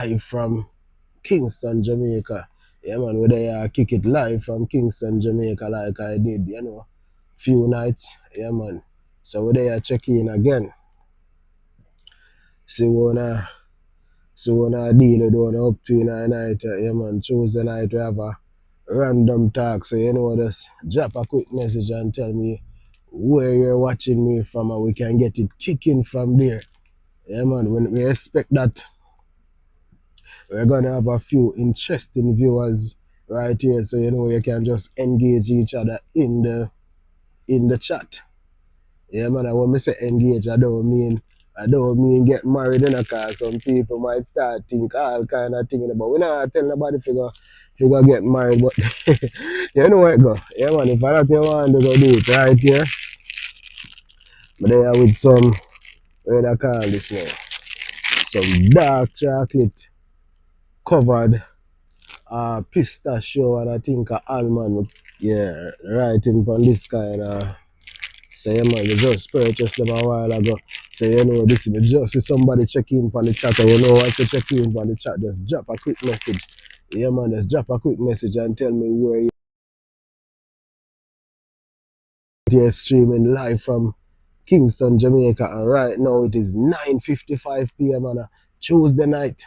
live from Kingston, Jamaica. Yeah, man, whether you kick it live from Kingston, Jamaica, like I did, few nights. Yeah, man. So whether you check in again, see wanna deal with one up to in a night, yeah, man. Tuesday night we have a random talk, so just drop a quick message and tell me where you're watching me from, and we can get it kicking from there. Yeah, man. When we expect that we're gonna have a few interesting viewers right here, so you can just engage each other in the chat. Yeah, man. And when I say engage, I don't mean get married in a car. Some people might start think all kind of thing, but we not tell nobody figure get married. But you know where it go. Yeah, man. If I not you want to go do it right here, but they are with some what I call this now, some dark chocolate covered pistachio and I think almond. Yeah, writing on this kind of. So yeah, man, we just purchased them a while ago. So this is just see somebody check in on the chat, and once you check in on the chat, just drop a quick message. Yeah, man, just drop a quick message and tell me where you're streaming live from Kingston, Jamaica. And right now it is 9:55 p.m. on a Tuesday night.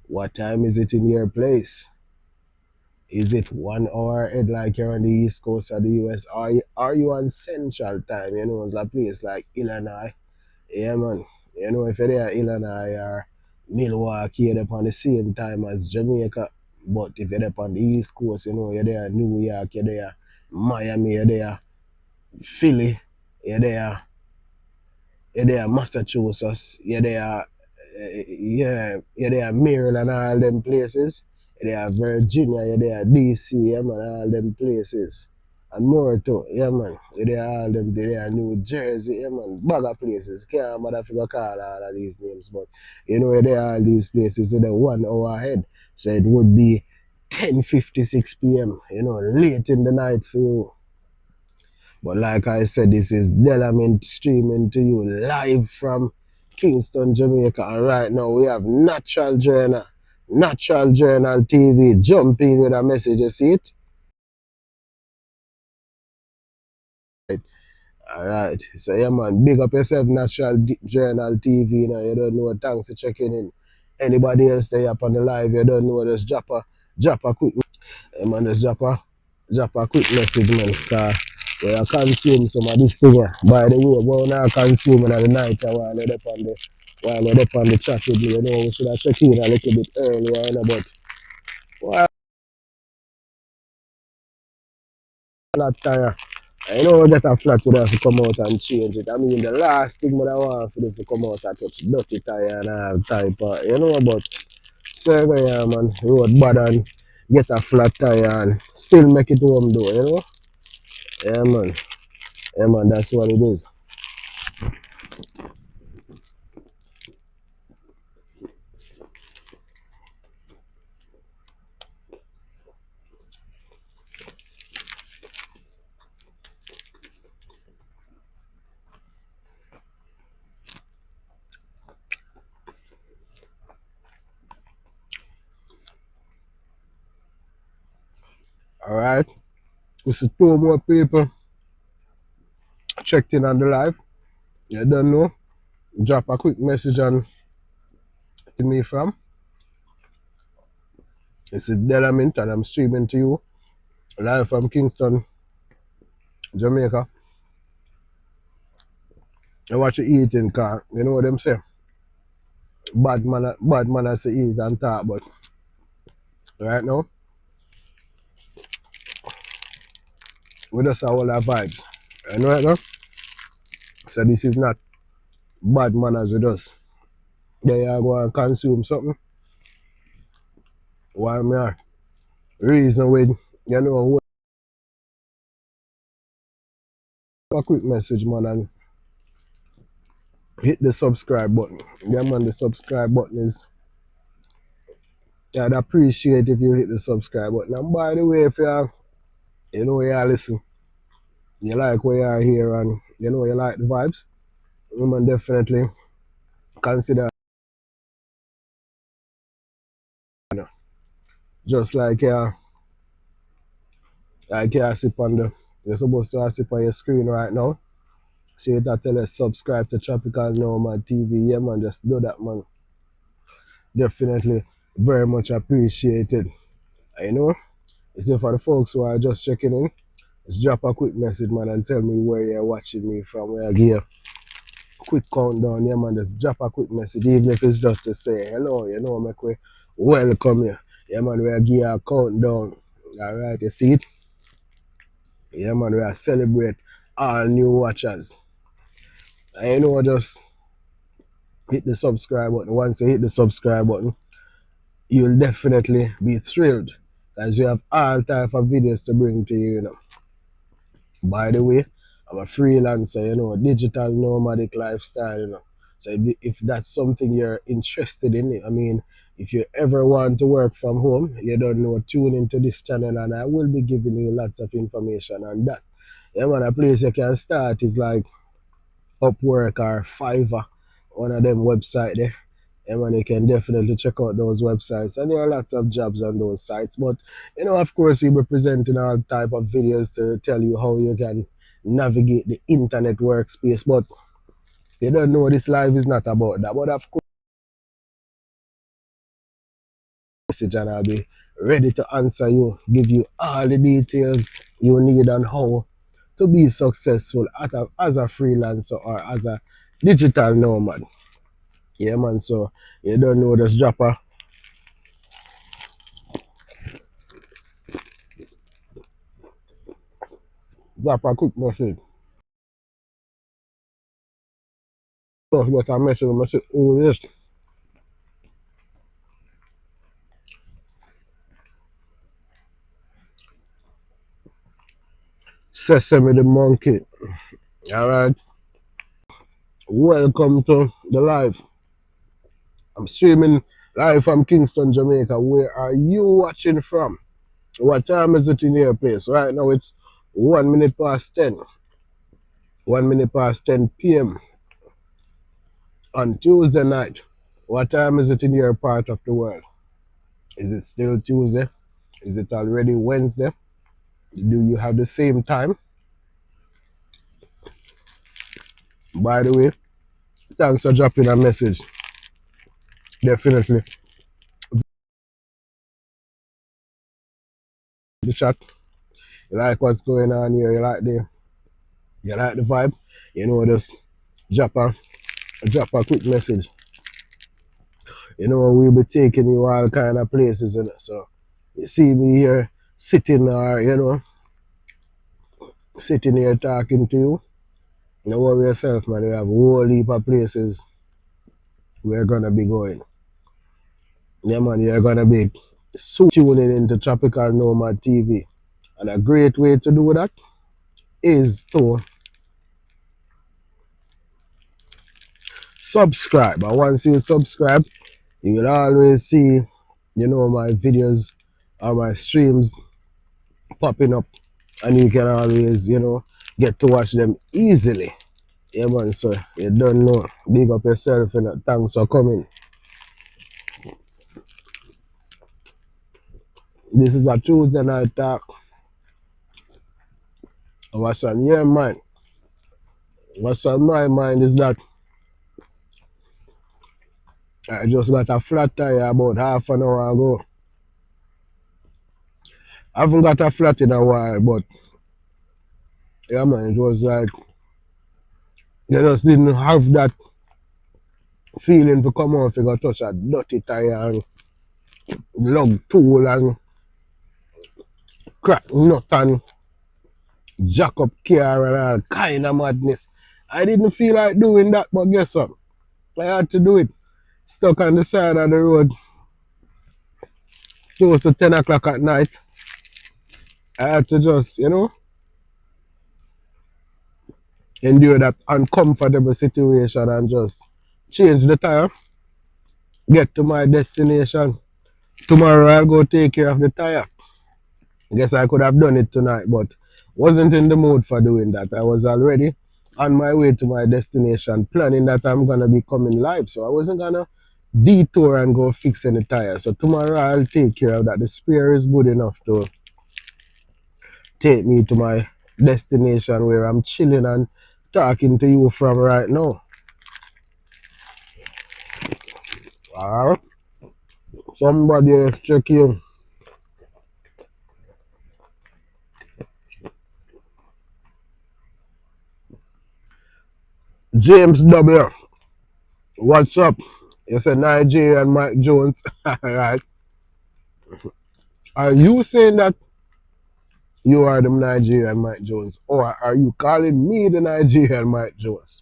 What time is it in your place? Is it 1 hour ahead like you're on the east coast of the US? Are you on central time? It's a place like Illinois. Yeah, man. If you're there, Illinois or Milwaukee, you're there on the same time as Jamaica. But if you're there on the East Coast, you're there New York, you're there Miami, you're there Philly, you're there, you're there Massachusetts, you're there Maryland, all them places. You're there Virginia, you're there DC, yeah, man, all them places. And more too, yeah, man. They are all them, they are New Jersey, yeah, man. Bag of places. Can't bother figure call all of these names, but they are all these places, so they're 1 hour ahead. So it would be 10:56 p.m., late in the night for you. But like I said, this is Delamint streaming to you live from Kingston, Jamaica. And right now we have Natural Journal TV jumping with a message. You see it? Alright, so yeah, man, big up yourself, Journal TV. You don't know, thanks for checking in. Anybody else there up on the live, you don't know, just drop a quick, yeah, man, just drop a quick message, man, because we are consume some of this thing. By the way, we're not consuming at the night while you're up on the chat with me, we should have checked in a little bit earlier, but well, I'm not tired. I know that a flat would have to come out and change it. I mean, the last thing that I want for them to come out and touch dirty tire and all type of, but so yeah, man, road bad and get a flat tire and still make it home though. Yeah, man. Yeah, man, that's what it is. All right. We see two more people checked in on the live. You don't know. Drop a quick message on to me from. This is Delamint and I'm streaming to you live from Kingston, Jamaica. I watch you eating, cause you know what them say. Bad man has to eat and talk, but right now we just have all our vibes. You know right now? So this is not bad manners with us. They are going to consume something while me are reason with, a quick message, man, and hit the subscribe button. Yeah, man, the subscribe button is, I'd appreciate if you hit the subscribe button. And by the way, if you listen, you like what you are here and you like the vibes, man, definitely consider Just like you sip on you're supposed to sip on your screen right now. So you have to tell us subscribe to Tropical Nomad TV. Yeah man, just do that man. Definitely very much appreciated. I know. So for the folks who are just checking in, just drop a quick message man and tell me where you're watching me from, where I give you a quick countdown. Yeah man, just drop a quick message, even if it's just to say hello, you know, make we welcome you. Yeah man, we give you a countdown. Alright, you see it? Yeah man, we are celebrate all new watchers. And you know, just hit the subscribe button. Once you hit the subscribe button, you'll definitely be thrilled as you have all type of videos to bring to you, you know. By the way, I'm a freelancer, you know, digital nomadic lifestyle, you know. So if that's something you're interested in, I mean, if you ever want to work from home, you don't know, tune into this channel and I will be giving you lots of information on that. Yeah man, a place you can start is like Upwork or Fiverr, one of them website there. Yeah, man, you can definitely check out those websites, and there are lots of jobs on those sites. But you know, of course, we'll be presenting all type of videos to tell you how you can navigate the internet workspace. But you don't know, this live is not about that. But of course, and I'll be ready to answer you, give you all the details you need on how to be successful as a freelancer or as a digital nomad. Yeah, man. So you don't know, just drop a quick message. Just get a message, oh yes, Sesame the Monkey. Alright, welcome to the live. I'm streaming live from Kingston, Jamaica. Where are you watching from? What time is it in your place? Right now it's 1 minute past 10. 1 minute past 10 p.m. on Tuesday night. What time is it in your part of the world? Is it still Tuesday? Is it already Wednesday? Do you have the same time? By the way, thanks for dropping a message. Definitely. The chat. You like what's going on here? You like the vibe? You know, just drop a quick message. You know, we'll be taking you all kind of places, and so you see me here sitting or sitting here talking to you. You worry yourself, man. We have a whole heap of places we're gonna be going. Yeah, man, you're gonna be soon tuning into Tropical Nomad TV. And a great way to do that is to subscribe. And once you subscribe, you will always see, my videos or my streams popping up. And you can always, get to watch them easily. Yeah, man, so you don't know. Big up yourself and thanks for coming. This is a Tuesday night talk. What's on your mind? What's on my mind is that I just got a flat tire about half an hour ago. I haven't got a flat in a while, but yeah, man, it was like you just didn't have that feeling to come out to go touch a dirty tire and lug tool and crack nut and jack up car and all kind of madness. I didn't feel like doing that, but guess what? I had to do it. Stuck on the side of the road close to 10 o'clock at night. I had to just, endure that uncomfortable situation and just change the tire, get to my destination. Tomorrow I'll go take care of the tire. Guess I could have done it tonight, but wasn't in the mood for doing that. I was already on my way to my destination, planning that I'm gonna be coming live, so I wasn't gonna detour and go fix any tire. So tomorrow I'll take care of that. The spare is good enough to take me to my destination where I'm chilling and talking to you from right now. Alright. Somebody is checking. James W. What's up? You said Nigerian Mike Jones. Alright. Are you saying that you are the Nigerian Mike Jones, or are you calling me the Nigerian Mike Jones?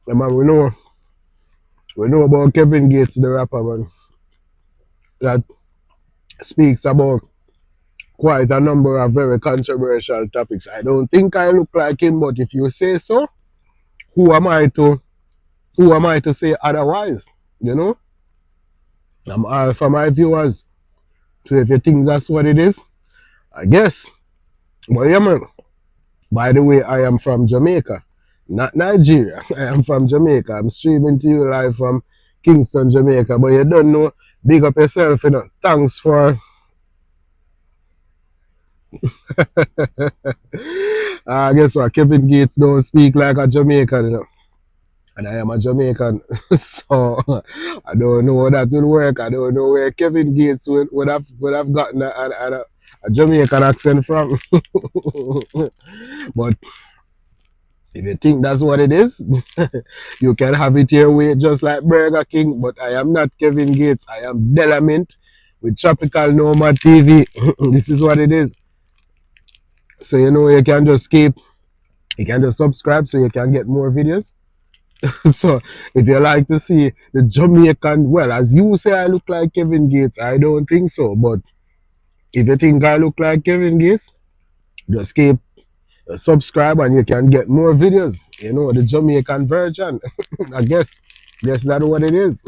Yeah, man, we know about Kevin Gates, the rapper, man, that speaks about quite a number of very controversial topics. I don't think I look like him, but if you say so, who am I to say otherwise? You know? I'm all for my viewers. So if you think that's what it is, I guess. But yeah, man. By the way, I am from Jamaica, not Nigeria. I am from Jamaica. I'm streaming to you live from Kingston, Jamaica. But you don't know, big up yourself, you know. Thanks for guess what? Kevin Gates don't speak like a Jamaican, you know. And I am a Jamaican. So I don't know how that will work. I don't know where Kevin Gates would have gotten a Jamaican accent from. But if you think that's what it is, you can have it your way just like Burger King. But I am not Kevin Gates. I am Delamint with Tropical Nomad TV. This is what it is. So you know you can just subscribe so you can get more videos. So if you like to see the Jamaican, well, as you say I look like Kevin Gates, I don't think so. But if you think I look like Kevin Gates, just subscribe and you can get more videos. You know, the Jamaican version. I guess that's what it is.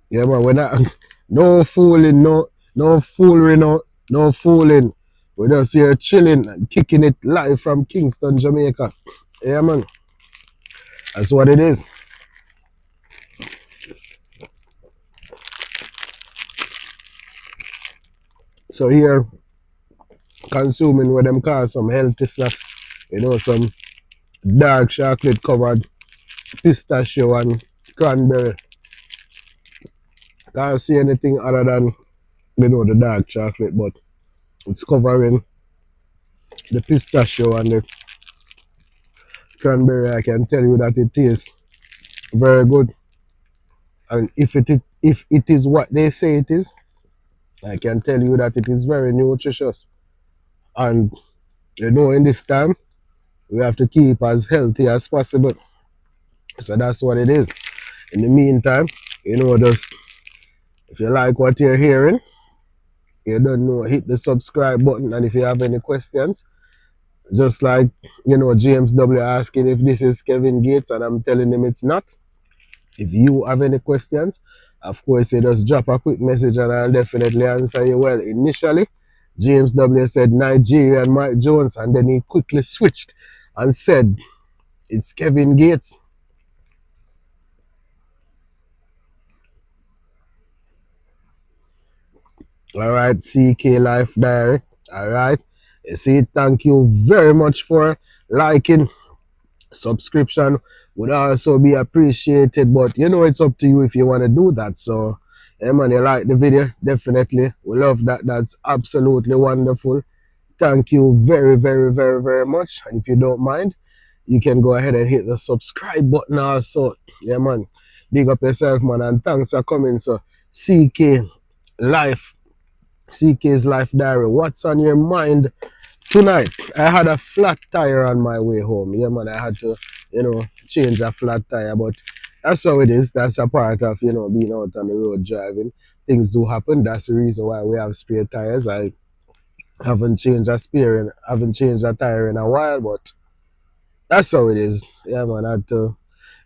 Yeah, man, we're not no fooling, no foolery, no fooling. We're just here chilling and kicking it live from Kingston, Jamaica. Yeah, man. That's what it is. So here, consuming what them call some healthy snacks. You know, some dark chocolate covered pistachio and cranberry. Can't see anything other than, you know, the dark chocolate, but it's covering the pistachio and the cranberry. I can tell you that it tastes very good. And if it is what they say it is, I can tell you that it is very nutritious. And you know, in this time, we have to keep as healthy as possible. So that's what it is. In the meantime, you know, just if you like what you're hearing, you don't know, hit the subscribe button. And if you have any questions, just like, you know, James W asking if this is Kevin Gates, and I'm telling him it's not. If you have any questions, of course, you just drop a quick message and I'll definitely answer you. Well, initially, James W said Nigerian Mike Jones, and then he quickly switched and said it's Kevin Gates. All right, CK Life Diary. All right. You see, thank you very much for liking. Subscription would also be appreciated, but you know, it's up to you if you want to do that. So yeah, man, you like the video, definitely, we love that. That's absolutely wonderful. Thank you very, very, very, very much. And if you don't mind, you can go ahead and hit the subscribe button also. Yeah, man, big up yourself, man, and thanks for coming. So CK Life, CK's Life Diary, what's on your mind tonight? I had a flat tire on my way home. Yeah, man, I had to, you know, change a flat tire, but that's how it is. That's a part of, you know, being out on the road driving. Things do happen. That's the reason why we have spare tires. I haven't changed a tire in a while, but that's how it is. Yeah, man, I had to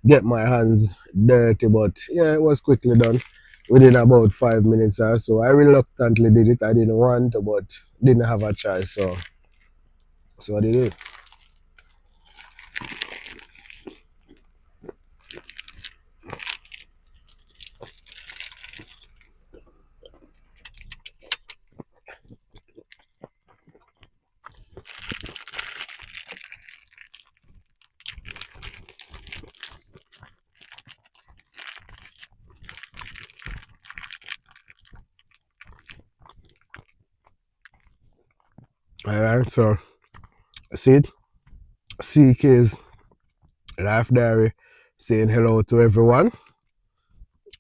get my hands dirty, but yeah, it was quickly done. within about 5 minutes or so. I reluctantly did it. I didn't want to, but didn't have a choice. So I did it. Alright, so see it? CK's Life Diary saying hello to everyone.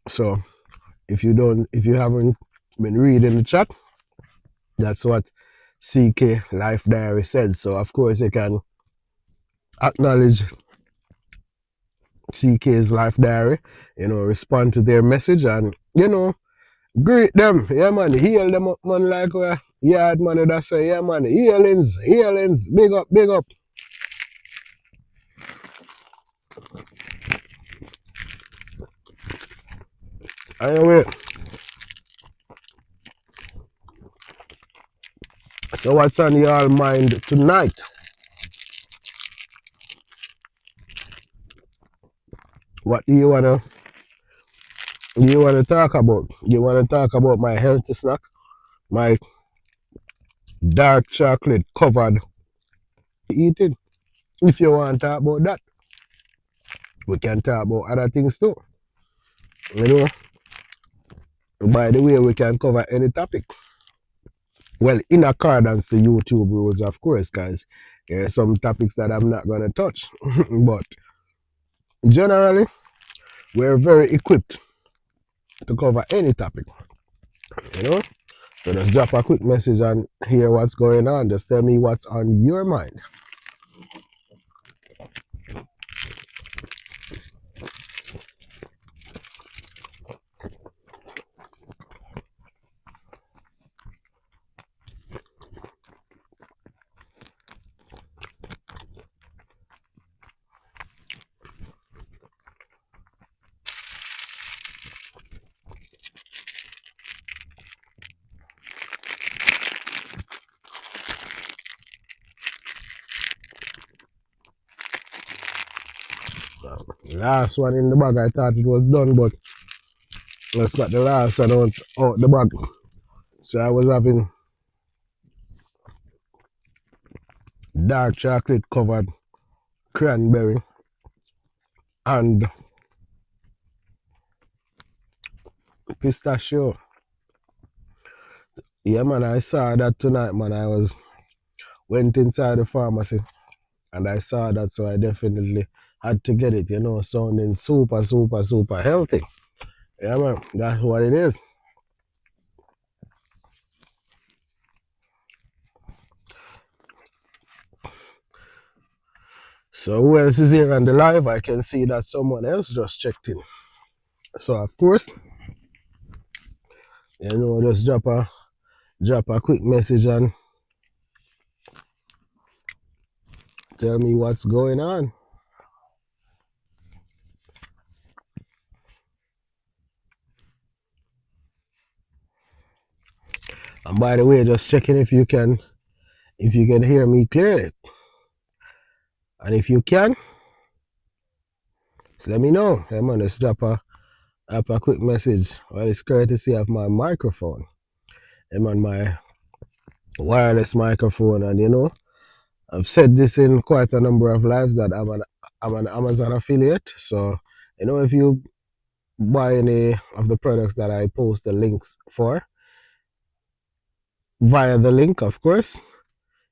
So if you haven't been reading the chat, that's what CK Life Diary said. So of course you can acknowledge CK's Life Diary, respond to their message and greet them. Yeah man, heal them up man like yard man that say, yeah man, healings, big up, big up. Anyway, so what's on your mind tonight? What do you wanna talk about? You wanna talk about my healthy snack? My dark chocolate covered eating? If you want to talk about that, we can talk about other things too. By the way, we can cover any topic. Well, in accordance to YouTube rules, of course, guys. There are some topics that I'm not gonna touch. But generally, we're very equipped to cover any topic. So just drop a quick message and hear what's going on. Just tell me what's on your mind. Last one in the bag, I thought it was done, but let's get the last one out the bag. So I was having dark chocolate covered cranberry and pistachio. Yeah man, I saw that tonight man. Went inside the pharmacy and I saw that, so I definitely had to get it, sounding super, super, super healthy. Yeah man, that's what it is. So who else is here on the live? I can see that someone else just checked in. So of course, just drop a quick message and tell me what's going on. And by the way, just checking if you can hear me clearly. And if you can, just let me know. Hey man, just drop a quick message. Well, it's courtesy of my microphone. Hey man, my wireless microphone, and I've said this in quite a number of lives that I'm an Amazon affiliate. So, if you buy any of the products that I post the links for via the link, of course,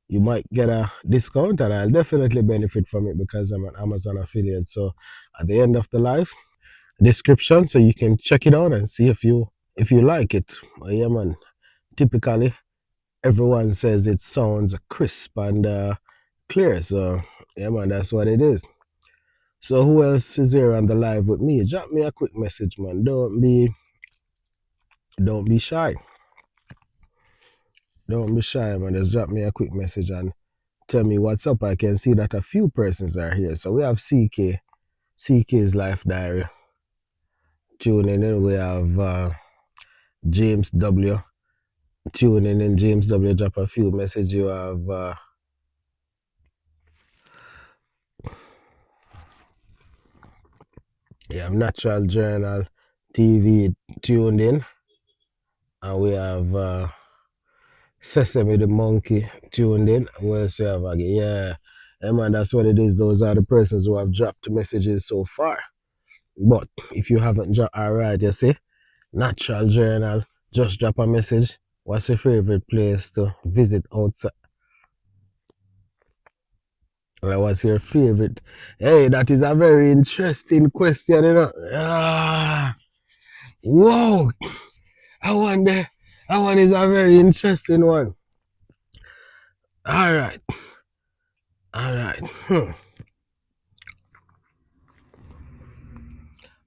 you might get a discount, and I'll definitely benefit from it because I'm an Amazon affiliate. So at the end of the live description, so you can check it out and see if you like it. Yeah man, typically everyone says it sounds crisp and clear. So yeah man, that's what it is. So who else is here on the live with me? Drop me a quick message, man. Don't be shy. Don't be shy, man. Just drop me a quick message and tell me what's up. I can see that a few persons are here. So we have CK's Life Diary tuning in. We have James W. Tune in and James W. drop a few messages. You have Natural Journal TV tuned in, and we have Sesame the Monkey tuned in. What else we have again? Yeah, man, that's what it is. Those are the persons who have dropped messages so far. But if you haven't dropped, alright, you see, Natural Journal, just drop a message. What's your favorite place to visit outside? What's your favorite? Hey, that is a very interesting question, you know. Whoa, I wonder. That one is a very interesting one. All right, all right.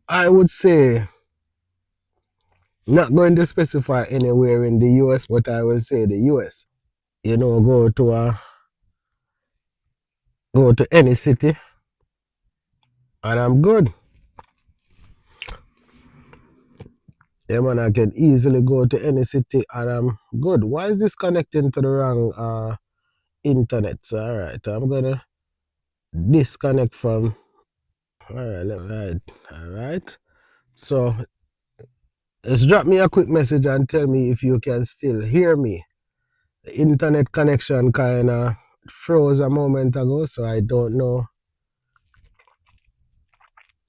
I would say not going to specify anywhere in the US, but I will say the US. You know, go to any city, and I'm good. Yeah, man, I can easily go to any city, and I'm good. Why is this connecting to the wrong internet? So, all right, I'm gonna disconnect from. All right, all right. So, just drop me a quick message and tell me if you can still hear me. The internet connection kind of froze a moment ago, so I don't know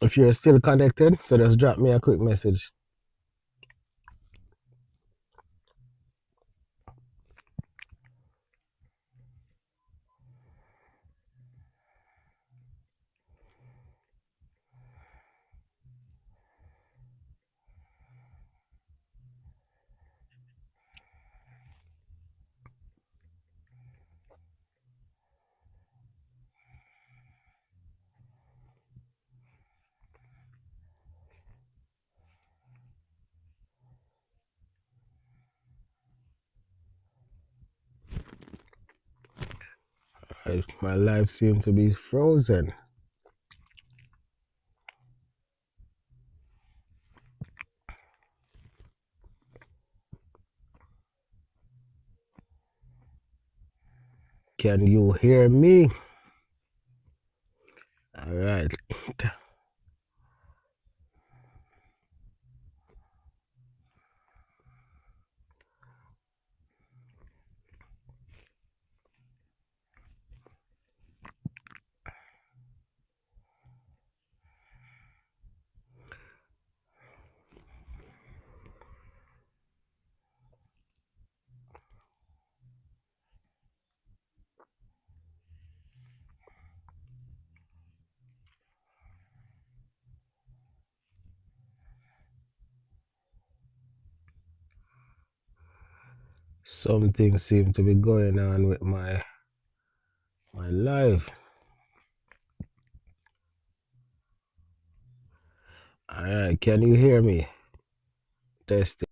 if you're still connected. So just drop me a quick message. My life seems to be frozen. Can you hear me? All right. Something seems to be going on with my life. All right. Can you hear me? Testing,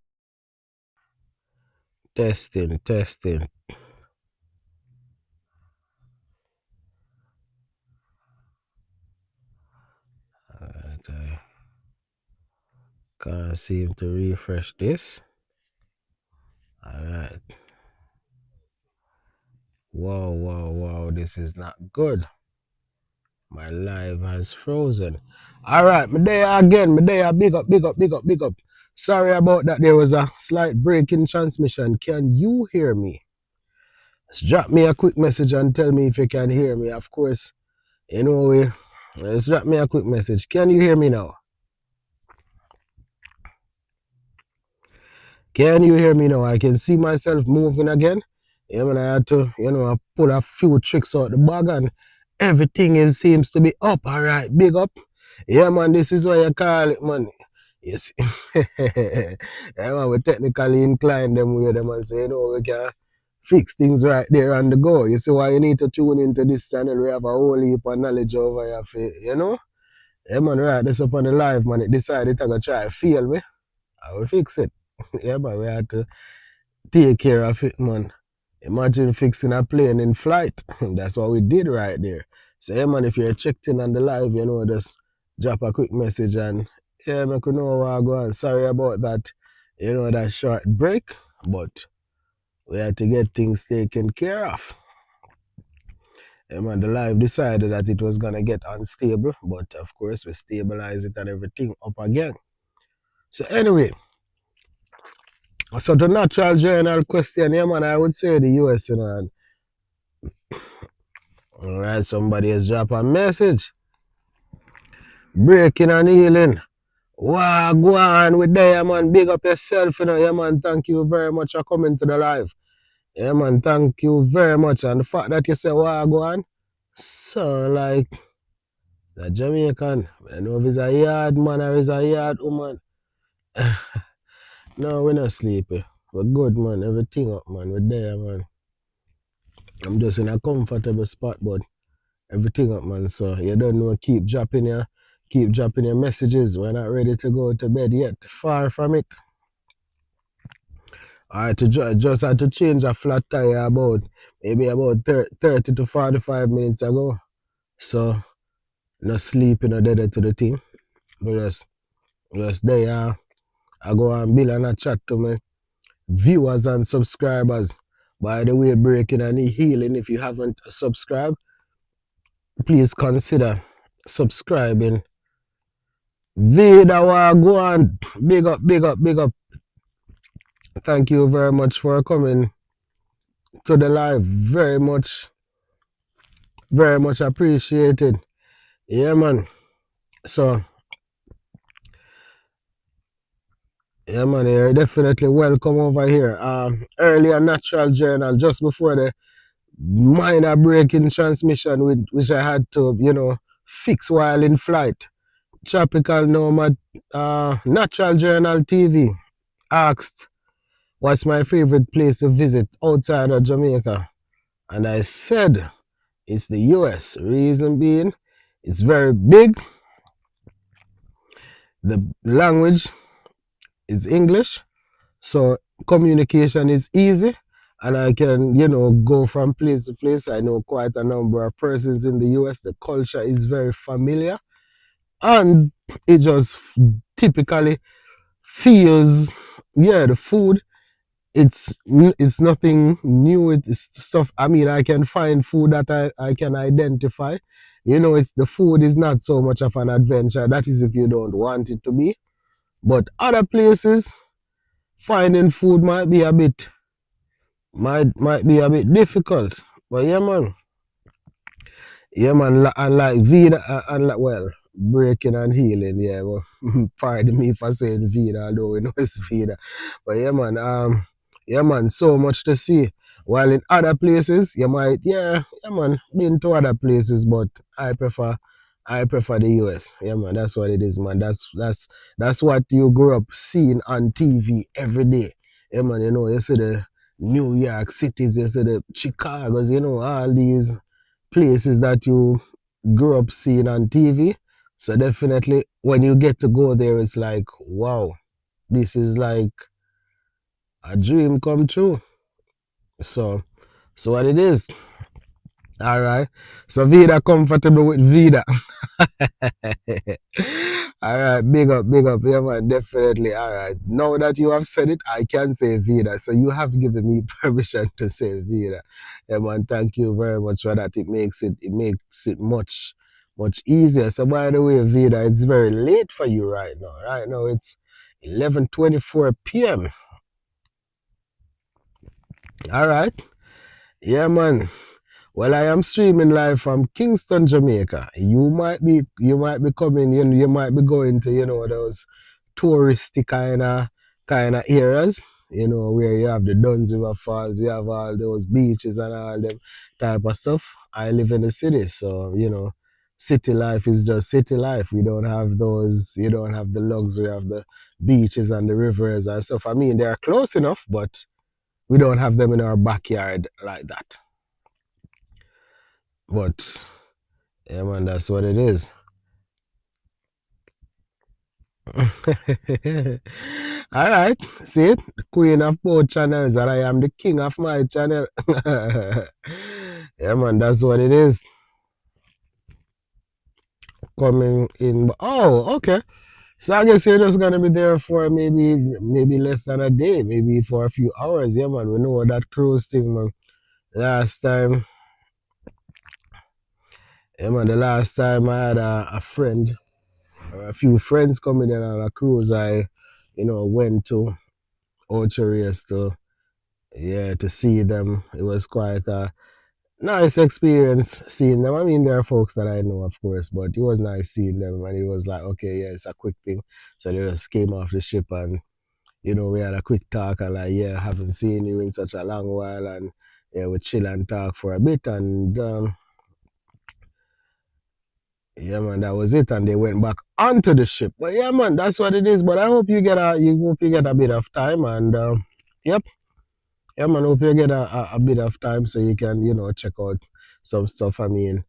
testing, testing. All right. I can't seem to refresh this. All right. Wow, wow, wow. This is not good. My live has frozen. All right, me there again. Me there. Big up, big up, big up, big up. Sorry about that. There was a slight break in transmission. Can you hear me? Just drop me a quick message and tell me if you can hear me. Of course, you know we. Just drop me a quick message. Can you hear me now? Can you hear me now? I can see myself moving again. Yeah, man, I had to, I pull a few tricks out the bag and everything seems to be up. All right, big up. Yeah, man, this is what you call it, man. Yes. Yeah, man, we technically inclined them way them and say, we can fix things right there on the go. You see why you need to tune into this channel. We have a whole heap of knowledge over here. Yeah, man, right, this up on the live, man. It decided to go try to fail me. I will fix it. Yeah, but we had to take care of it, man. Imagine fixing a plane in flight. That's what we did right there. So, yeah, man, if you're checked in on the live, just drop a quick message and, yeah, make you know where I go on. Sorry about that. that short break, but we had to get things taken care of. And the live decided that it was gonna get unstable, but of course we stabilize it and everything up again. So anyway, so the natural journal question, yeah man, I would say the US, and all right, somebody has dropped a message. Breaking and healing. Wow, go on with there, man. Big up yourself, yeah man. Thank you very much for coming to the live. Yeah man, thank you very much. And the fact that you say wow, go on, so like the Jamaican. I know if it's a yard man or it's a yard woman. No, we're not sleepy. We're good, man. Everything up, man. We're there, man. I'm just in a comfortable spot, but everything up, man. So you don't know, keep dropping your messages. We're not ready to go to bed yet. Far from it. I had to just had to change a flat tire about 30 to 45 minutes ago. So no sleeping or dead to the thing. But just there. I go and Bill and I chat to me viewers and subscribers. By the way, breaking and healing, if you haven't subscribed, please consider subscribing. Vida Wagwan, big up, big up, big up. Thank you very much for coming to the live. Very much appreciated. Yeah, man. So, yeah, man, you're definitely welcome over here. Earlier, Natural Journal, just before the minor breaking transmission, which I had to, fix while in flight. Tropical Nomad, Natural Journal TV asked, what's my favorite place to visit outside of Jamaica? And I said, it's the US. Reason being, it's very big. The language is English. So communication is easy. And I can, go from place to place. I know quite a number of persons in the US. The culture is very familiar. And it just typically feels, the food, it's nothing new. It's stuff, I mean, I can find food that I can identify. It's the food is not so much of an adventure. That is if you don't want it to be. But other places, finding food might be a bit difficult. But yeah, man, and like Vida, and like, well, breaking and healing, yeah. Well, pardon me for saying Vida, although we know it's Vida. But yeah, man, so much to see. While in other places, you might, yeah, man, been to other places, but I prefer the US. Yeah, man, that's what it is, man. That's what you grew up seeing on TV every day. Yeah, man, you see the New York cities, you see the Chicago's, all these places that you grew up seeing on TV. So definitely when you get to go there, it's like, wow, this is like a dream come true. So what it is. All right. So Vida comfortable with Vida. All right, big up, yeah man, definitely. All right, now that you have said it, I can say Vida. So you have given me permission to say Vida. Yeah man, thank you very much for that. It makes it much easier. So by the way, Vida, it's very late for you right now. Right now it's 11:24 p.m. All right, yeah man. Well, I am streaming live from Kingston, Jamaica. You might be coming, you might be going to, those touristy kind of areas, where you have the Duns River Falls, you have all those beaches and all them type of stuff. I live in the city, so city life is just city life. We don't have those, you don't have the luxury of the beaches and the rivers and stuff. I mean, they are close enough, but we don't have them in our backyard like that. But yeah, man, that's what it is. All right, see it? The queen of both channels, and I am the king of my channel. Yeah, man, that's what it is. Coming in. Oh, okay. So I guess you're just gonna be there for maybe less than a day, maybe for a few hours. Yeah, man. We know that cruise thing, man. Last time, yeah, man. The last time I had a friend or a few friends coming in on a cruise, I, went to Ocherius to, yeah, to see them. It was quite a nice experience seeing them. I mean, there are folks that I know, of course, but it was nice seeing them. And it was like, okay, yeah, it's a quick thing. So they just came off the ship and, we had a quick talk and like, yeah, haven't seen you in such a long while. And yeah, we chill and talk for a bit. And yeah, man, that was it. And they went back onto the ship. But yeah, man, that's what it is. But I hope you get a bit of time. And yep, yeah, man, hope you get a bit of time so you can, check out some stuff. I mean,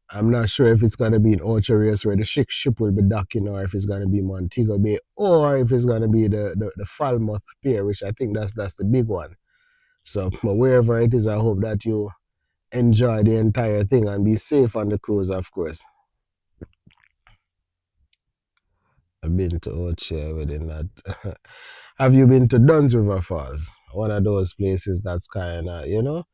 I'm not sure if it's gonna be in Ocherius where the ship will be docking, or if it's gonna be Montego Bay, or if it's gonna be the Falmouth Pier, which I think that's the big one. So, but wherever it is, I hope that you enjoy the entire thing and be safe on the cruise, of course. I've been to Ochia within that. Have you been to Duns River Falls? One of those places that's kind of,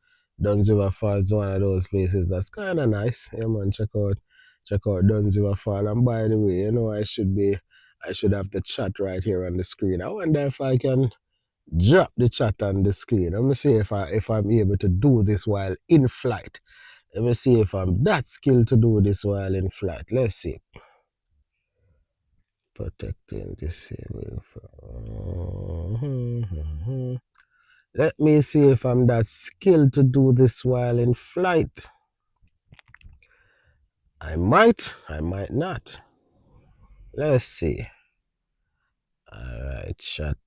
Duns River Falls is one of those places that's kind of nice. Yeah, man, check out Duns River Falls. And by the way, I should have the chat right here on the screen. I wonder if I can drop the chat on the screen. Let me see if I'm able to do this while in flight. Let me see if I'm that skilled to do this while in flight. Let's see. Protecting disabled. Let me see if I'm that skilled to do this while in flight. I might not. Let's see. Alright, chat.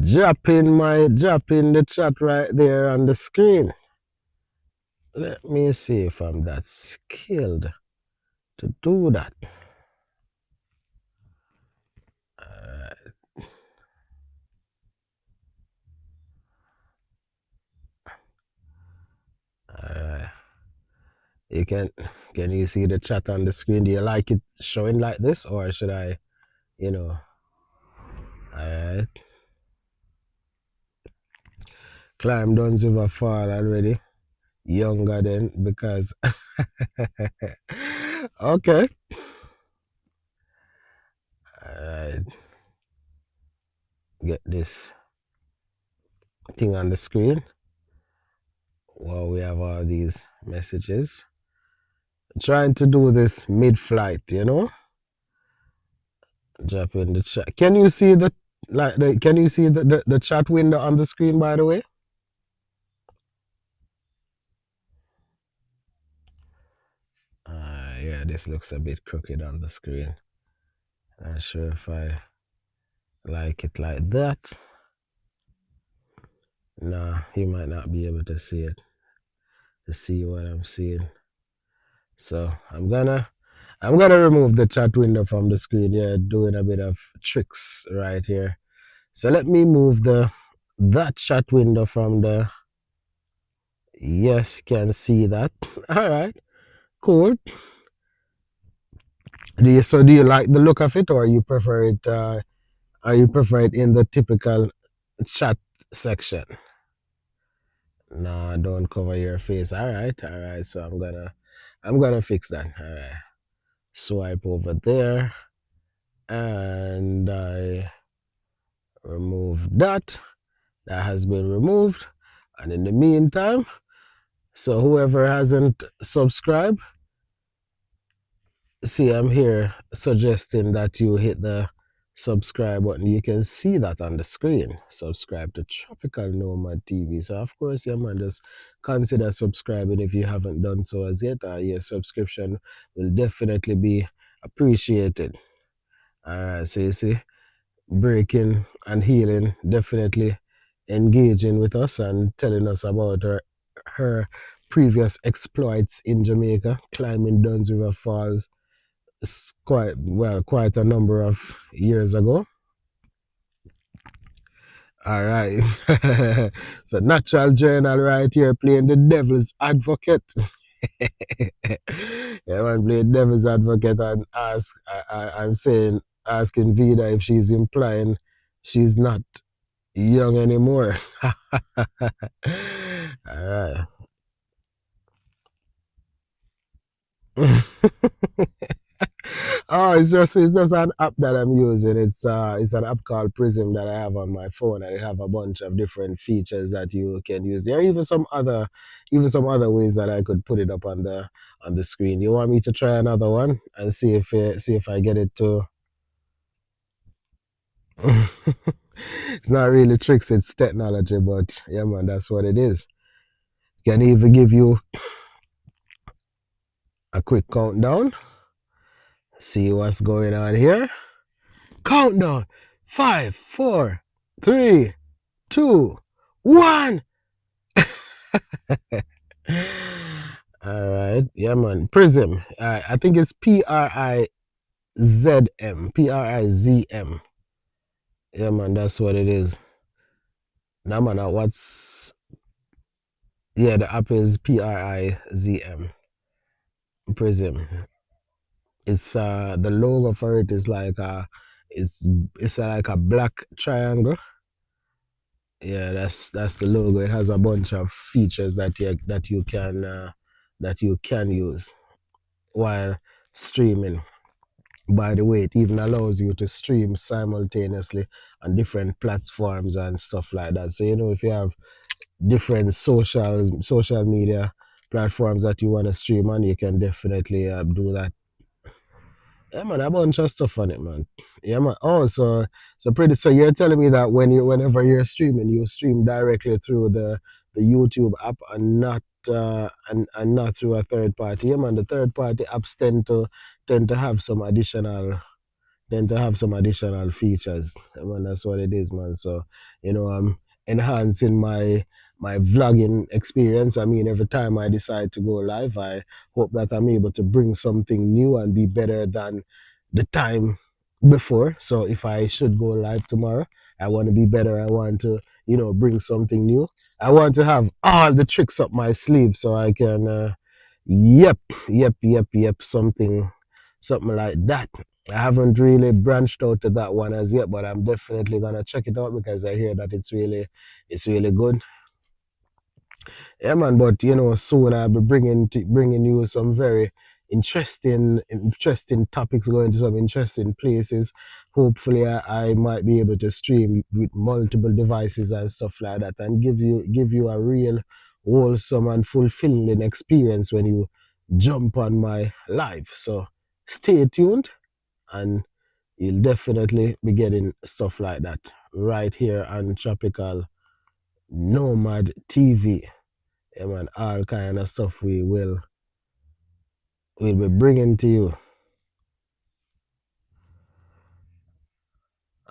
Dropping the chat right there on the screen. Let me see if I'm that skilled to do that. Alright. You can you see the chat on the screen? Do you like it showing like this, or should I, alright. Climb Duns River Fall already. Younger then because okay. Alright. Get this thing on the screen while we have all these messages. Trying to do this mid-flight, Drop in the chat. Can you see the chat window on the screen, by the way? Yeah, this looks a bit crooked on the screen. Not sure if I like it like that. Nah, you might not be able to see it, to see what I'm seeing. So I'm gonna remove the chat window from the screen. Yeah, doing a bit of tricks right here. So let me move that chat window from the, yes, can see that. All right, cool. Do you like the look of it, or you prefer it? In the typical chat section? No, don't cover your face. All right. So I'm gonna fix that. All right. Swipe over there, and I remove that. That has been removed. And in the meantime, so whoever hasn't subscribed, see, I'm here suggesting that you hit the subscribe button. You can see that on the screen. Subscribe to Tropical Nomad TV. So of course, yeah, man, just consider subscribing if you haven't done so as yet. Your subscription will definitely be appreciated. All right, so you see, breaking and healing, definitely engaging with us and telling us about her previous exploits in Jamaica, climbing Duns River Falls quite a number of years ago. All right. So natural journal right here playing the devil's advocate. Yeah, man, playing devil's advocate and and saying asking Vida if she's implying she's not young anymore. All right. Oh, it's just an app that I'm using. It's an app called Prism that I have on my phone, and it have a bunch of different features that you can use. There are even some other ways that I could put it up on the screen. You want me to try another one and see if I get it to? It's not really tricks, it's technology, but yeah, man, that's what it is. Can even give you a quick countdown. See what's going on here. Countdown. Five, four, three, two, one. All right. Yeah, man. Prism. I think it's Prizm. Prizm. Yeah, man. That's what it is. Now, man. What's. Yeah, the app is Prizm. Prism. It's the logo for it is like it's like a black triangle. Yeah, that's the logo. It has a bunch of features that you can use while streaming. By the way, it even allows you to stream simultaneously on different platforms and stuff like that. So if you have different social media platforms that you want to stream on, you can definitely do that. Yeah, man, a bunch of stuff on it, man. Yeah, man. Oh, so you're telling me that whenever you're streaming, you stream directly through the YouTube app and not and not through a third party. Yeah, man. The third party apps tend to have some additional features. I mean, that's what it is, man. So, I'm enhancing my vlogging experience. I mean, every time I decide to go live, I hope that I'm able to bring something new and be better than the time before. So if I should go live tomorrow, I want to be better. I want to, bring something new. I want to have all the tricks up my sleeve so I can yep, yep, something like that. I haven't really branched out to that one as yet, but I'm definitely gonna check it out because I hear that it's really good. Yeah, man. But soon I'll be bringing you some very interesting topics, going to some interesting places. Hopefully, I might be able to stream with multiple devices and stuff like that, and give you a real wholesome and fulfilling experience when you jump on my live. So stay tuned, and you'll definitely be getting stuff like that right here on Tropical Nomad TV. Yeah, man, all kind of stuff we'll be bringing to you.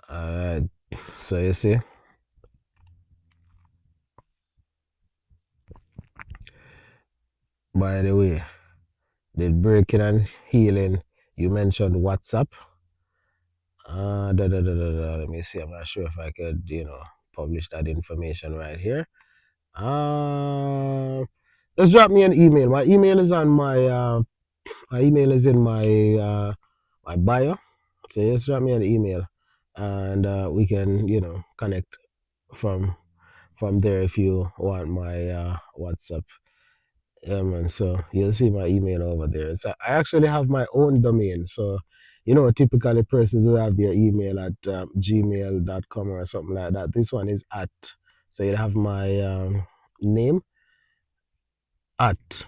Uh, so you see, by the way, the breaking and healing, you mentioned WhatsApp. Let me see. I'm not sure if I could, publish that information right here. Uh, just drop me an email. My email is in my bio. So just drop me an email, and we can, connect from there if you want my WhatsApp. Yeah, man. So you'll see my email over there. So I actually have my own domain. So, typically persons will have their email at gmail.com or something like that. This one is at. So you'll have my name at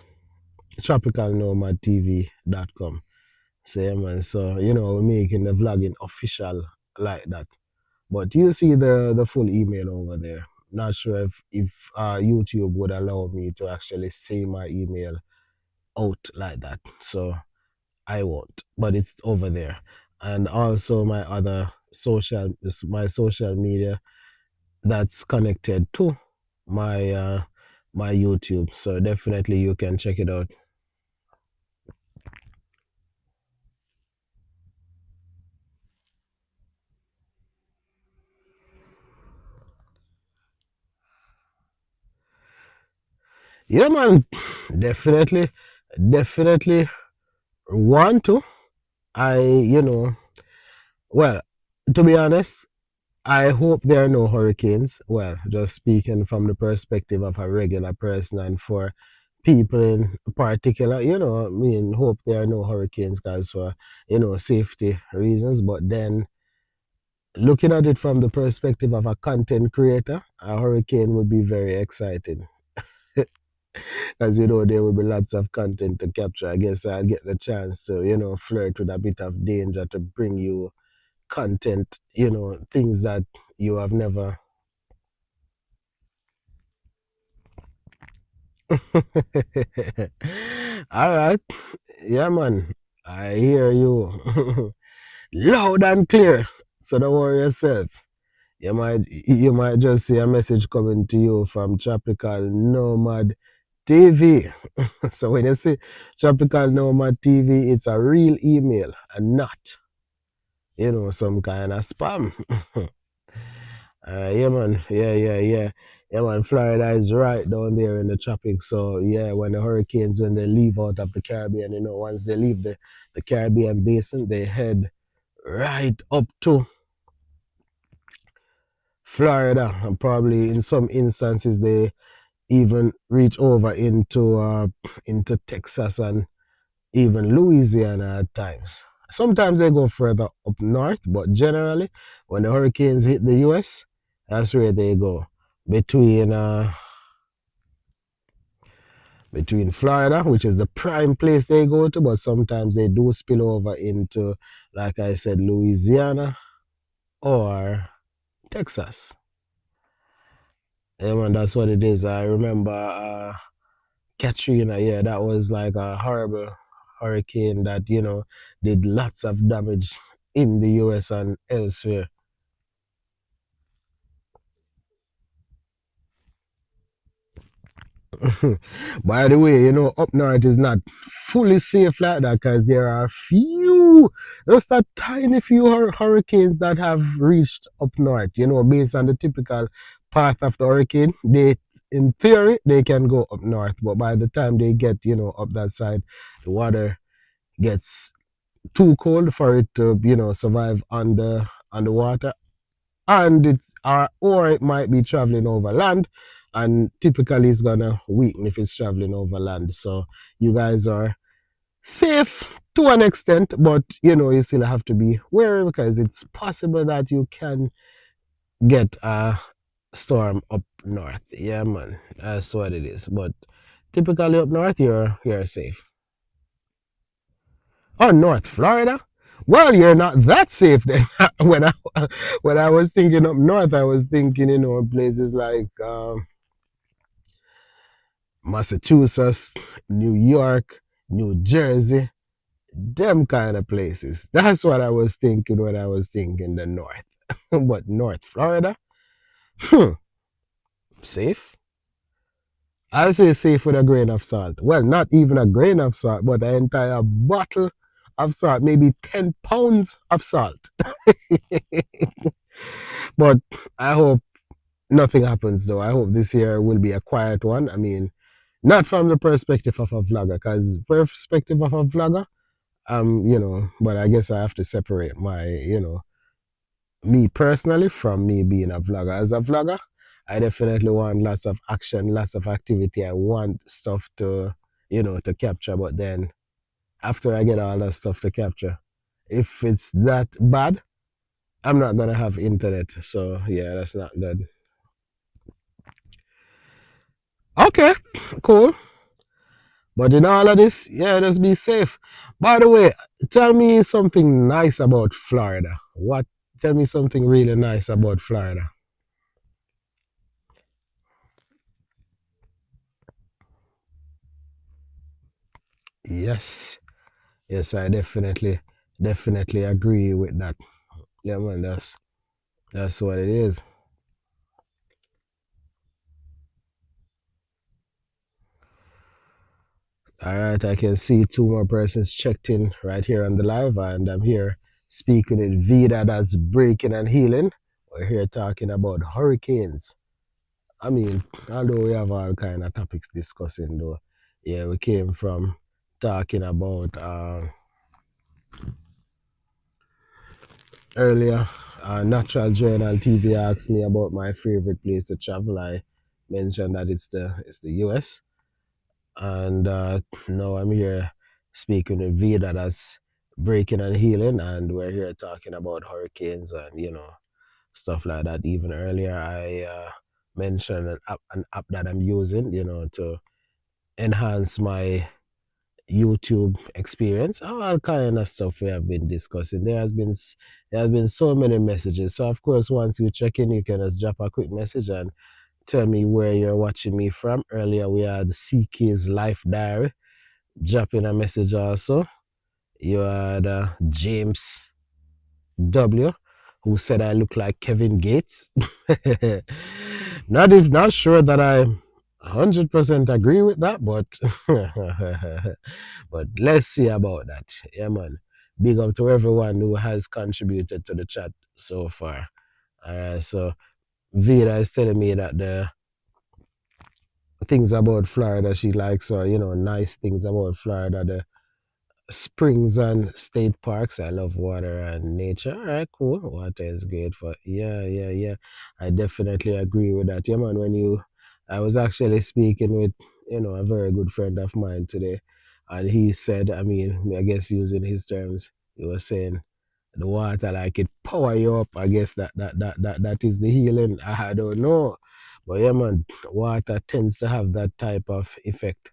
tropicalnomadtv.com. So, yeah, man. So, we're making the vlogging official like that. But you see the full email over there. Not sure if YouTube would allow me to actually say my email out like that. So I won't, but it's over there. And also my social media that's connected to my my YouTube. So definitely you can check it out. Yeah, man, definitely, definitely want to. You know, well, to be honest, I hope there are no hurricanes. Well, just speaking from the perspective of a regular person and for people in particular, I mean, hope there are no hurricanes because for, safety reasons. But then looking at it from the perspective of a content creator, a hurricane would be very exciting. Because, there will be lots of content to capture. I guess I'll get the chance to, flirt with a bit of danger to bring you content, things that you have never. All right. Yeah, man. I hear you. Loud and clear. So don't worry yourself. You might just see a message coming to you from Tropical Nomad TV. So when you see Tropical Nomad TV, it's a real email and not, some kind of spam. Yeah, man. Yeah, yeah, yeah. Yeah, man. Florida is right down there in the tropics. So, yeah, when the hurricanes, when they leave out of the Caribbean, once they leave the Caribbean basin, they head right up to Florida. And probably in some instances, they even reach over into Texas and even Louisiana at times. Sometimes they go further up north, but generally, when the hurricanes hit the US, that's where they go. Between uh, between Florida, which is the prime place they go to, but sometimes they do spill over into, like I said, Louisiana or Texas. Yeah, man, that's what it is. I remember Katrina, yeah, that was like a horrible hurricane that, did lots of damage in the US and elsewhere. By the way, up north is not fully safe like that because there are just a tiny few hurricanes that have reached up north, based on the typical path of the hurricane. In theory, they can go up north, but by the time they get, up that side, the water gets too cold for it to, survive on the water, and or it might be traveling over land, and typically it's gonna weaken if it's traveling over land. So you guys are safe to an extent, but you still have to be wary because it's possible that you can get a storm up north. Yeah, man, that's what it is. But typically up north, you're safe. Oh, North Florida. Well, you're not that safe then. When I was thinking up north, I was thinking, places like Massachusetts, New York, New Jersey, them kind of places. That's what I was thinking when I was thinking the north. But North Florida, hmm, safe. I'll say safe with a grain of salt. Well, not even a grain of salt, but an entire bottle of salt, maybe 10 pounds of salt. But I hope nothing happens though. I hope this year will be a quiet one. I mean, not from the perspective of a vlogger, because perspective of a vlogger, but I guess I have to separate my, me personally from me being a vlogger. As a vlogger, I definitely want lots of action, lots of activity. I want stuff to capture. But then after I get all that stuff to capture, if it's that bad, I'm not gonna have internet. So yeah, that's not good. Okay, cool. But in all of this, yeah, just be safe. By the way, tell me something nice about Florida. What? Tell me something really nice about Florida. Yes, yes, I definitely agree with that. Yeah, man, that's what it is. All right, I can see two more persons checked in right here on the live, and I'm here speaking with Vida, that's breaking and healing. We're here talking about hurricanes. I mean, although we have all kind of topics discussing, though, yeah, we came from talking about earlier. Natural Journal TV asked me about my favorite place to travel. I mentioned that it's the US, and now I'm here speaking with Vida, that's breaking and healing, and we're here talking about hurricanes and stuff like that. Even earlier, I mentioned an app that I'm using, to enhance my YouTube experience. All kind of stuff we have been discussing. There has been so many messages. So of course, once you check in, you can just drop a quick message and tell me where you're watching me from. Earlier, we had CK's Life Diary dropping a message also. You had James W, who said I look like Kevin Gates. Not sure that I 100% agree with that, but but let's see about that. Yeah, man. Big up to everyone who has contributed to the chat so far. So Vida is telling me that the things about Florida she likes, or nice things about Florida, the springs and state parks. I love water and nature. All right, cool. Water is great for, yeah, yeah, yeah. I definitely agree with that. Yeah, man. I was actually speaking with a very good friend of mine today, and he said, I mean, I guess using his terms, he was saying the water like it power you up. I guess that is the healing. I don't know, but yeah, man, water tends to have that type of effect.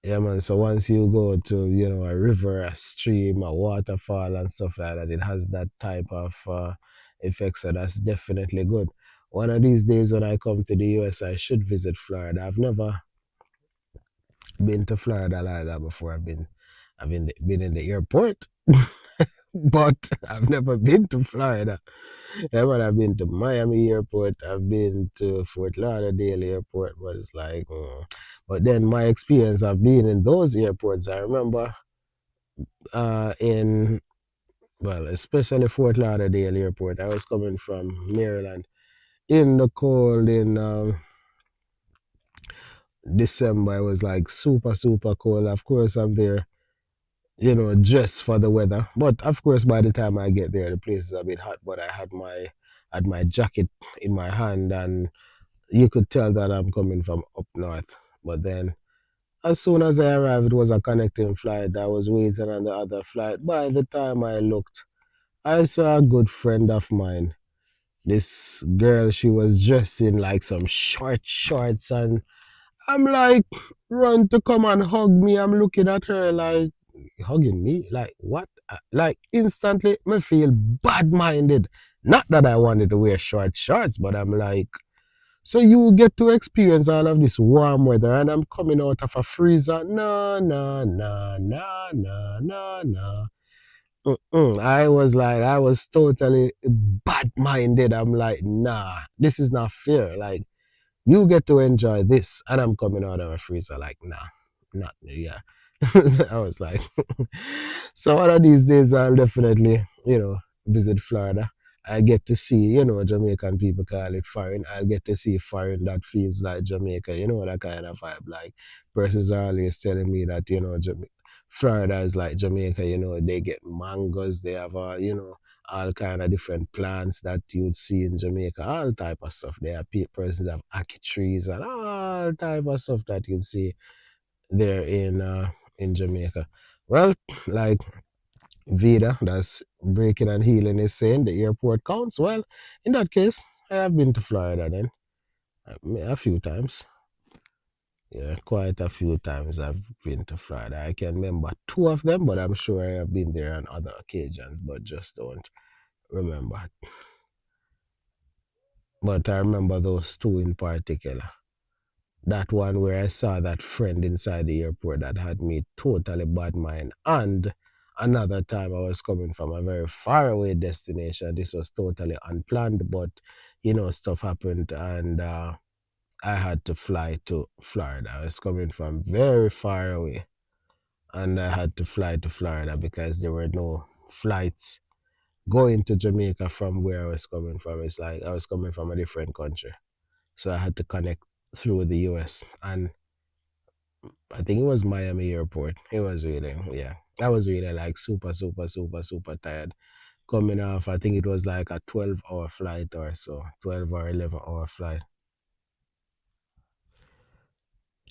Yeah, man. So once you go to, a river, a stream, a waterfall, and stuff like that, it has that type of effect. So that's definitely good. One of these days when I come to the US, I should visit Florida. I've never been to Florida like that before. I've been in the airport, but I've never been to Florida. Yeah, but I've been to Miami Airport. I've been to Fort Lauderdale Airport, but it's like, but then my experience of being in those airports, I remember in, well, especially Fort Lauderdale Airport. I was coming from Maryland in the cold in December. It was like super, super cold. Of course, I'm there, just for the weather. But of course, by the time I get there, the place is a bit hot. But I had my jacket in my hand, and you could tell that I'm coming from up north. But then, as soon as I arrived, it was a connecting flight. I was waiting on the other flight. By the time I looked, I saw a good friend of mine. This girl, she was dressed in like some short shorts, and I'm like, run to come and hug me. I'm looking at her like, hugging me? Like, what? Like, instantly, me feel bad minded. Not that I wanted to wear short shorts, but I'm like, so you get to experience all of this warm weather, and I'm coming out of a freezer? No, no, no, no, no, no, no. I was totally bad minded. I'm like, nah, this is not fair. Like, you get to enjoy this, and I'm coming out of a freezer like, nah, not yeah. I was like, so one of these days I'll definitely, visit Florida. I get to see, Jamaican people call it foreign. I'll get to see foreign that feels like Jamaica, that kind of vibe. Like, persons are always telling me that, Florida is like Jamaica, they get mangoes, they have, all kind of different plants that you'd see in Jamaica, all type of stuff. There are persons have ackee trees and all type of stuff that you'd see there in Jamaica. Well, like Vida, that's breaking and healing, is saying the airport counts. Well, in that case, I have been to Florida then a few times. Yeah, quite a few times I've been to Florida. I can remember two of them, but I'm sure I have been there on other occasions, but just don't remember. But I remember those two in particular. That one where I saw that friend inside the airport that had me totally bad mind. And another time I was coming from a very far away destination. This was totally unplanned, but stuff happened, and I had to fly to Florida. I was coming from very far away, and I had to fly to Florida because there were no flights going to Jamaica from where I was coming from. It's like I was coming from a different country. So I had to connect through the US. And I think it was Miami Airport. It was really, yeah. I was really like super, super, super, super tired. Coming off, I think it was like a 12-hour flight or so, 12 or 11-hour flight.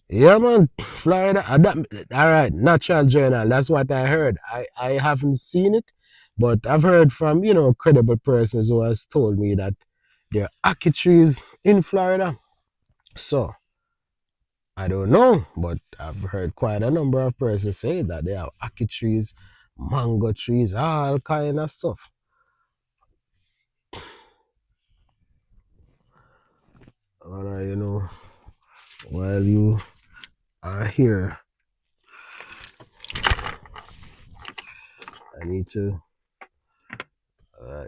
Yeah, man, Florida. All right, Natural Journal. That's what I heard. I haven't seen it, but I've heard from, credible persons who has told me that there are ackee trees in Florida. So, I don't know, but I've heard quite a number of persons say that there are ackee trees, mango trees, all kind of stuff. And while you are here, I need to. Uh,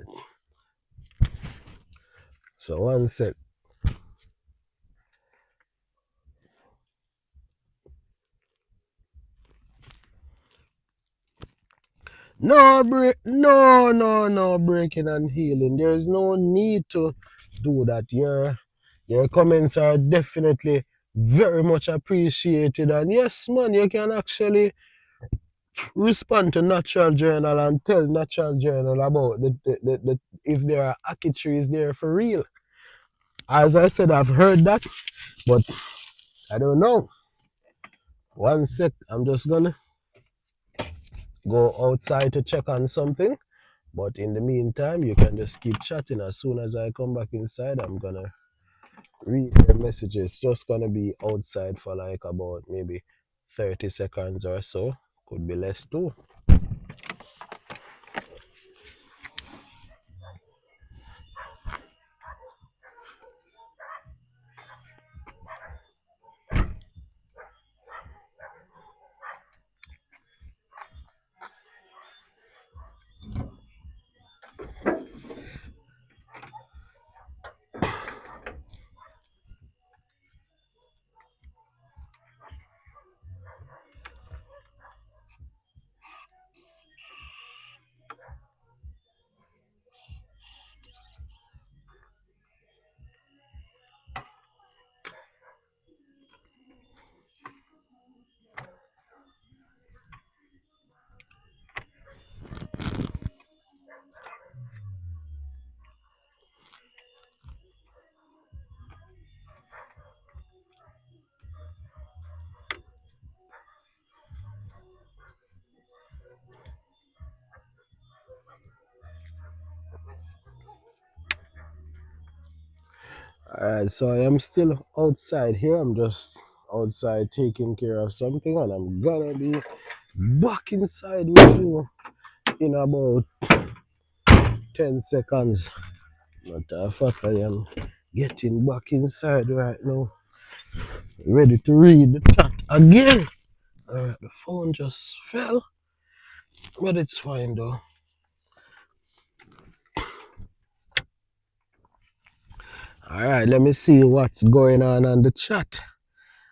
so one sec. No breaking and healing. There is no need to do that. Your comments are definitely very much appreciated. And yes, man, you can actually respond to Natural Journal and tell Natural Journal about the if there are ackee trees there for real. As I said, I've heard that, but I don't know. One sec, I'm just gonna go outside to check on something. But in the meantime, you can just keep chatting. As soon as I come back inside, I'm gonna read your messages. Just gonna be outside for like about maybe 30 seconds or so. Could be less too. Alright, so I am still outside here. I'm just outside taking care of something, and I'm gonna be back inside with you in about 10 seconds. But I fact, I am getting back inside right now, ready to read the chat again. Alright, the phone just fell, but it's fine though. Alright, let me see what's going on the chat.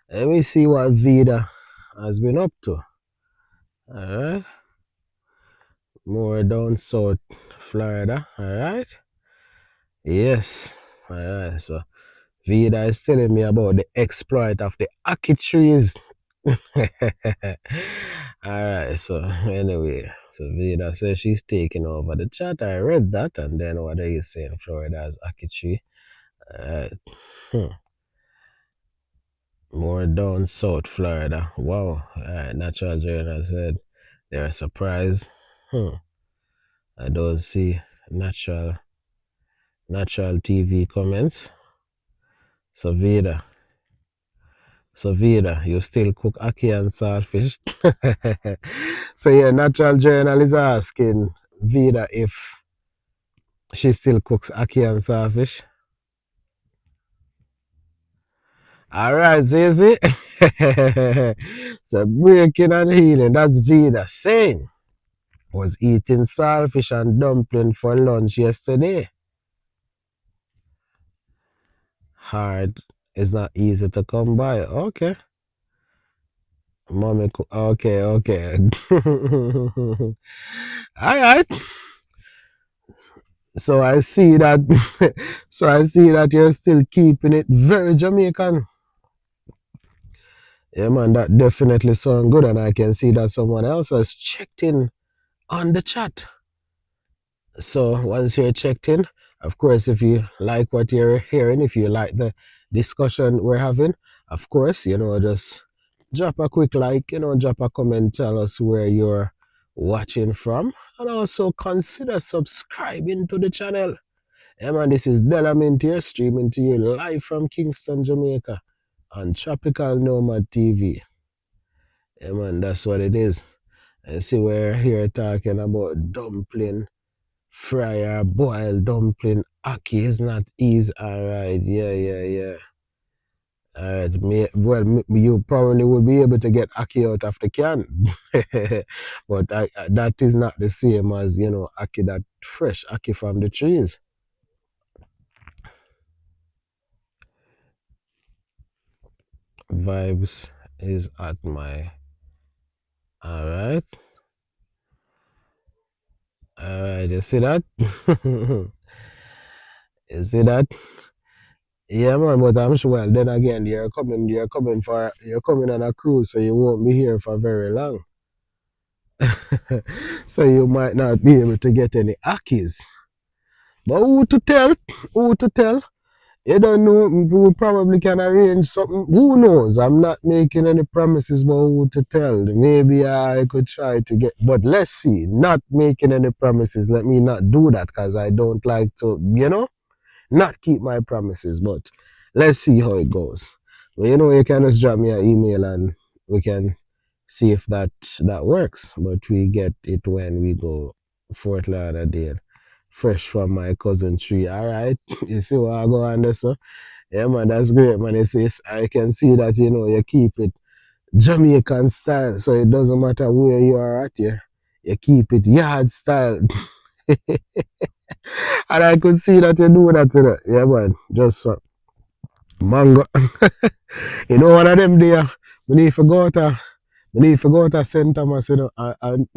Let me see what Vida has been up to. Alright, more down south Florida. Alright, yes. Alright, so Vida is telling me about the exploit of the ackee trees. Alright, so anyway, so Vida says she's taking over the chat. I read that, and then what are you saying? Florida's ackee tree. Alright. More down south Florida. Wow. Alright, Natural Journal said they're surprised. I don't see natural TV comments. So Vida. So Vida, you still cook ackee and saltfish? So yeah, Natural Journal is asking Vida if she still cooks ackee and saltfish. Alright, Zizi. So breaking and healing, that's Vida saying was eating saltfish and dumpling for lunch yesterday. Hard is not easy to come by. Okay. Mommy, okay. All right. So I see that so I see that you're still keeping it very Jamaican. Yeah man, that definitely sound good, and I can see that someone else has checked in on the chat. So once you're checked in, of course, if you like what you're hearing, if you like the discussion we're having, of course, just drop a quick like, drop a comment, tell us where you're watching from, and also consider subscribing to the channel. Yeah, man, this is Delamint here, streaming to you live from Kingston, Jamaica, on Tropical Nomad TV. Yeah, man, that's what it is. And see, we're here talking about dumpling. Fryer, boiled dumpling, ackee is not easy. Alright, yeah, yeah, yeah. Alright, you probably would be able to get ackee out of the can. But that is not the same as, ackee that fresh ackee from the trees. Vibes is at my. Alright, alright, you see that? You see that? Yeah, man, but I'm sure. Well, then again, you're coming on a cruise, so you won't be here for very long. So you might not be able to get any Akis. But who to tell? Who to tell? You don't know. We probably can arrange something. Who knows? I'm not making any promises, but who to tell? Maybe I could try to get. But let's see. Not making any promises. Let me not do that because I don't like to, not keep my promises. But let's see how it goes. Well, you can just drop me an email and we can see if that works. But we get it when we go Fort Lauderdale, fresh from my cousin tree. All right, you see what I go on there, so yeah, man, that's great, man. I can see that you keep it Jamaican style, so it doesn't matter where you are at. You keep it yard style, and I could see that you do that. Yeah, man, just mango. One of them there. We need to go to we need to go to St. Thomas, and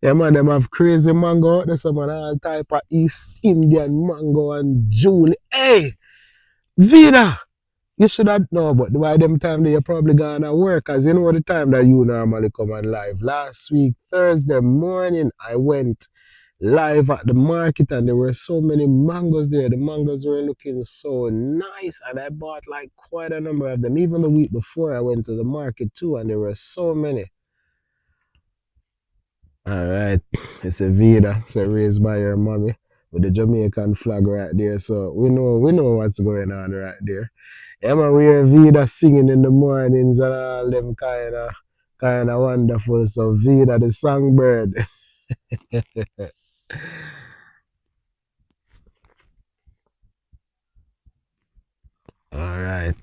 yeah, man, them have crazy mango out there, some man, all type of East Indian mango and Julie. Hey, Vida, you should have known, but by them time that you're probably gonna work, cause you know the time that you normally come on live. Last week, Thursday morning, I went live at the market and there were so many mangoes there. The mangoes were looking so nice, and I bought like quite a number of them. Even the week before, I went to the market too, and there were so many. All right, it's a Vida, so raised by your mommy with the Jamaican flag right there. So we know what's going on right there. Yeah, man, we hear Vida singing in the mornings and all them kind of wonderful. So Vida the songbird. All right.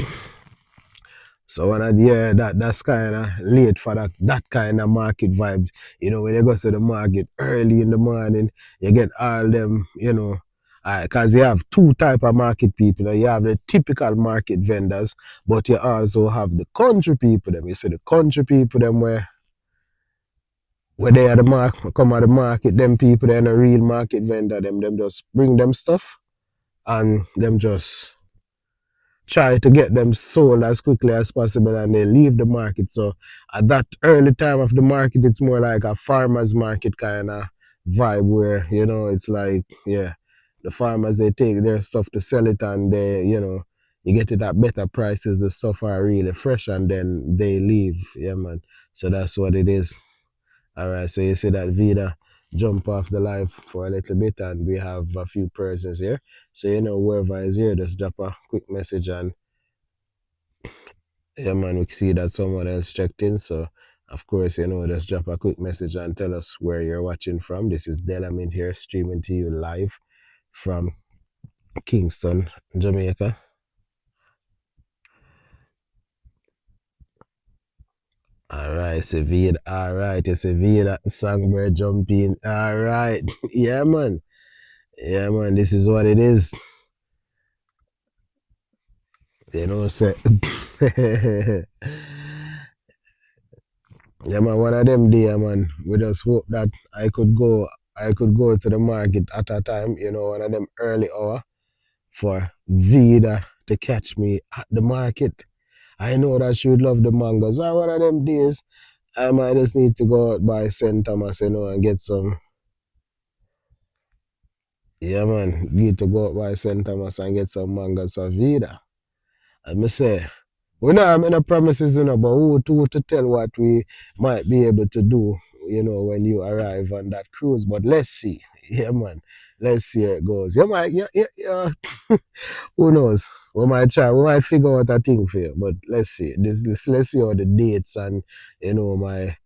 So when I hear that's kind of late for that kind of market vibe. When you go to the market early in the morning, you get all them, because you have two type of market people. You have the typical market vendors, but you also have the country people. Them, you see the country people them where they are the come at the market. Them people they're a real market vendor. Them just bring them stuff and them just try to get them sold as quickly as possible and they leave the market. So at that early time of the market, it's more like a farmer's market kind of vibe where, it's like, yeah, the farmers, they take their stuff to sell it and you get it at better prices. The stuff are really fresh and then they leave. Yeah, man. So that's what it is. All right. So you see that Vida jump off the live for a little bit and we have a few persons here. So, whoever is here, just drop a quick message and yeah, man, we see that someone else checked in. So, of course, just drop a quick message and tell us where you're watching from. This is Delamint here, streaming to you live from Kingston, Jamaica. All right, Severe. All right, it's Severe. Songbird jumping. All right. Yeah, man. Yeah, man. This is what it is. Say. Yeah, man. One of them day, man. We just hope that I could go I could go to the market at a time, one of them early hour for Vida to catch me at the market. I know that she would love the mangoes. Or one of them days, I might just need to go out by St. Thomas, and get some. Yeah, man, need to go out by St. Thomas and get some mangoes for Vida. And me say, we know I'm in the promises, but who to tell what we might be able to do, when you arrive on that cruise. But let's see. Yeah, man. Let's see how it goes. Yeah. Who knows? We might try. We might figure out a thing for you. But let's see. Let's see how the dates and my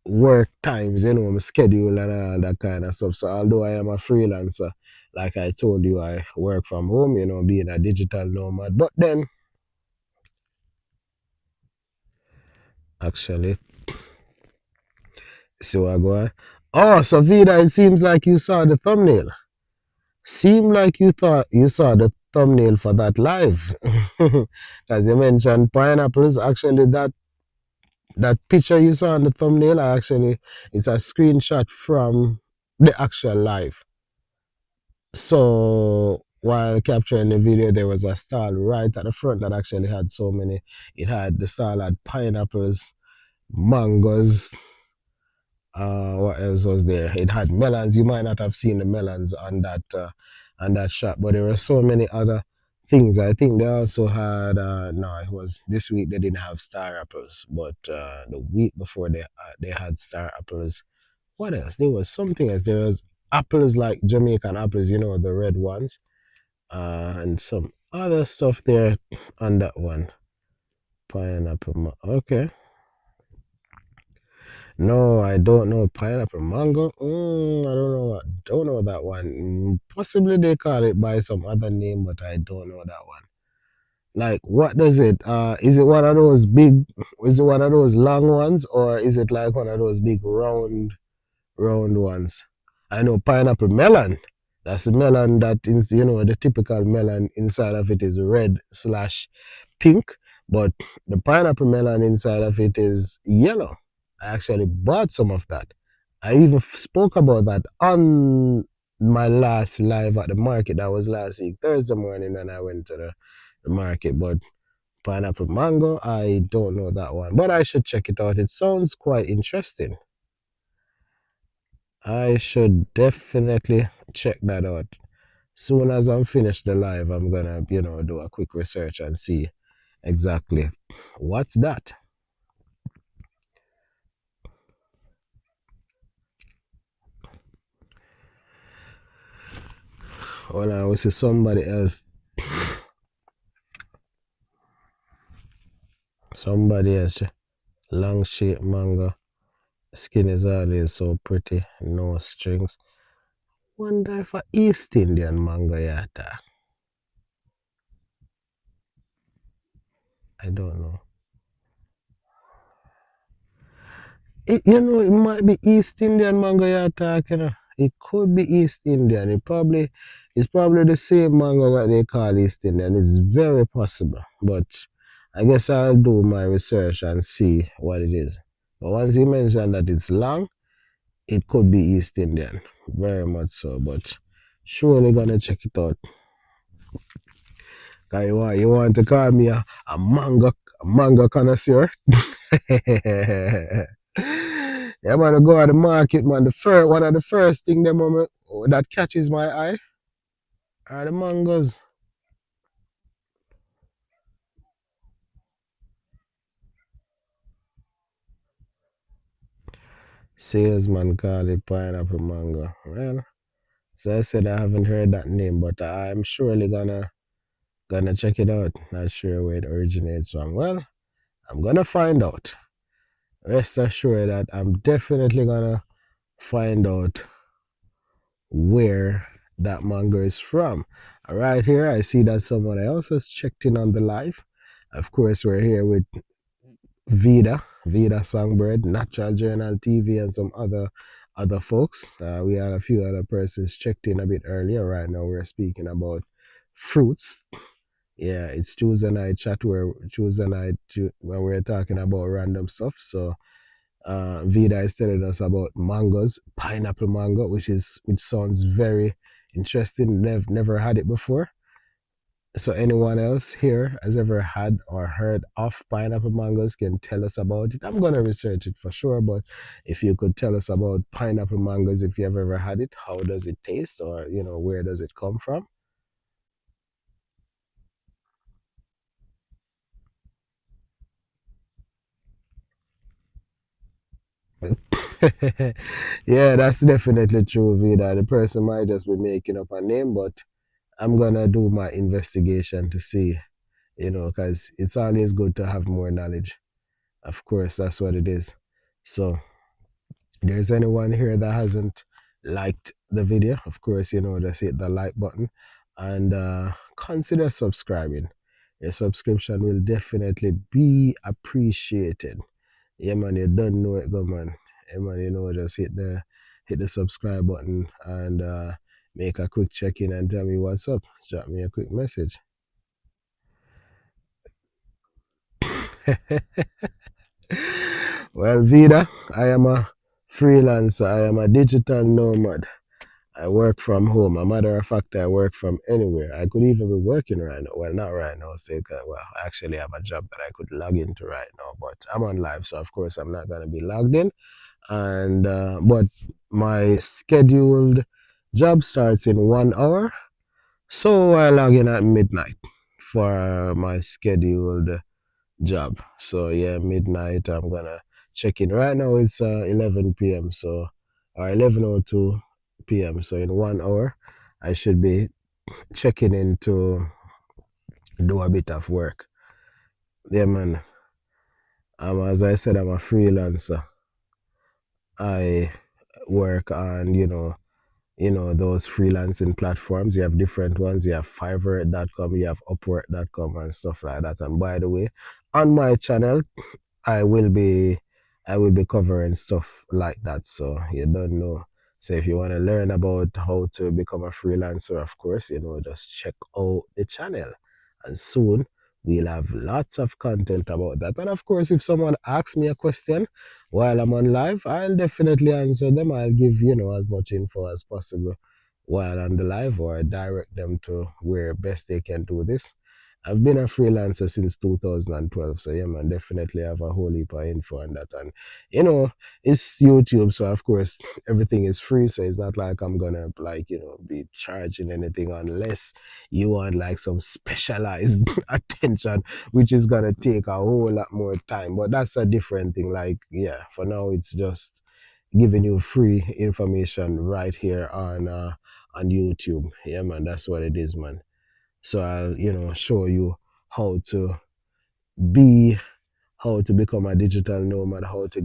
work times, my schedule and all that kind of stuff. So although I am a freelancer, like I told you, I work from home. Being a digital nomad. But then, actually, so I go. Oh, so Vida, it seems like you saw the thumbnail. Seemed like you thought you saw the thumbnail for that live. As you mentioned pineapples, actually that picture you saw on the thumbnail actually is a screenshot from the actual live. So while capturing the video, there was a stall right at the front that actually had so many. The stall had pineapples, mangoes, what else was there? It had melons. You might not have seen the melons on that shop, but there were so many other things. I think they also had no, it was this week they didn't have star apples, but the week before they had star apples. What else? There was something else. There was apples like Jamaican apples, the red ones, and some other stuff there on that one. Pineapple. Okay. No, I don't know pineapple mango. I don't know that one. Possibly they call it by some other name, but I don't know that one. Like, what does it? Is it one of those big? Is it one of those long ones, or is it like one of those big round ones? I know pineapple melon. That's a melon that is, the typical melon inside of it is red slash pink, but the pineapple melon inside of it is yellow. I actually bought some of that. I even spoke about that on my last live at the market. That was last week, Thursday morning, when I went to the market. But pineapple mango, I don't know that one, but I should check it out. It sounds quite interesting. I should definitely check that out. Soon as I'm finished the live, I'm gonna, do a quick research and see exactly what's that. Well, I will see somebody else. Somebody else. Long shape mango. Skin is always so pretty. No strings. Wonder if a East Indian mango yata. I don't know. It might be East Indian mango you're talking. It could be East Indian. It's probably the same mango that they call East Indian. It's very possible. But I guess I'll do my research and see what it is. But once you mention that it's long, it could be East Indian. Very much so. But surely gonna check it out. 'Cause you want to call me a mango connoisseur? Yeah, man, I go at the market, man. One of the first thing that catches my eye are the mangoes. Salesman call it pineapple mango. Well, so I said I haven't heard that name, but I'm surely gonna check it out. Not sure where it originates from. Well, I'm gonna find out. Rest assured that I'm definitely gonna find out where that mango is from. Right here, I see that someone else has checked in on the live. Of course, we're here with Vida Songbird, Natural Journal TV, and some other folks. We had a few other persons checked in a bit earlier. Right now, we're speaking about fruits. Yeah, it's Tuesday night chat where Tuesday night when we're talking about random stuff. So Vida is telling us about mangoes, pineapple mango, which sounds very interesting. Never had it before. So anyone else here has ever had or heard of pineapple mangoes can tell us about it. I'm gonna research it for sure, but if you could tell us about pineapple mangoes, if you've ever had it, how does it taste, or where does it come from? Yeah, that's definitely true, Vida. The person might just be making up a name, but I'm gonna do my investigation to see, because it's always good to have more knowledge. Of course, that's what it is. So, there's anyone here that hasn't liked the video, of course, just hit the like button and consider subscribing. Your subscription will definitely be appreciated. Yeah, man, you don't know it, go, man. Yeah, man, just hit the subscribe button and make a quick check in and tell me what's up. Drop me a quick message. Well, Vida, I am a freelancer. I am a digital nomad. I work from home. A matter of fact, I work from anywhere. I could even be working right now. Well, not right now. So, well, I actually have a job that I could log into right now, but I'm on live, so of course I'm not gonna be logged in. And but my scheduled job starts in 1 hour, so I log in at midnight for my scheduled job. So yeah, midnight I'm gonna check in. Right now it's 11 p.m. so or 11:02 p.m. So in 1 hour I should be checking in to do a bit of work. Yeah, man. As I said, I'm a freelancer. I work on those freelancing platforms. You have different ones. You have Fiverr.com, you have Upwork.com and stuff like that. And by the way, on my channel I will be I will be covering stuff like that. So you don't know. So if you want to learn about how to become a freelancer, of course, just check out the channel. And soon we'll have lots of content about that. And of course, if someone asks me a question while I'm on live, I'll definitely answer them. I'll give, as much info as possible while on the live, or direct them to where best they can do this. I've been a freelancer since 2012, so yeah, man, definitely have a whole heap of info on that. And it's YouTube, so of course everything is free, so it's not like I'm gonna be charging anything unless you want like some specialized attention, which is gonna take a whole lot more time. But that's a different thing. Like, yeah, for now it's just giving you free information right here on YouTube. Yeah, man, that's what it is, man. So I'll, show you how to be, how to become a digital nomad, how to,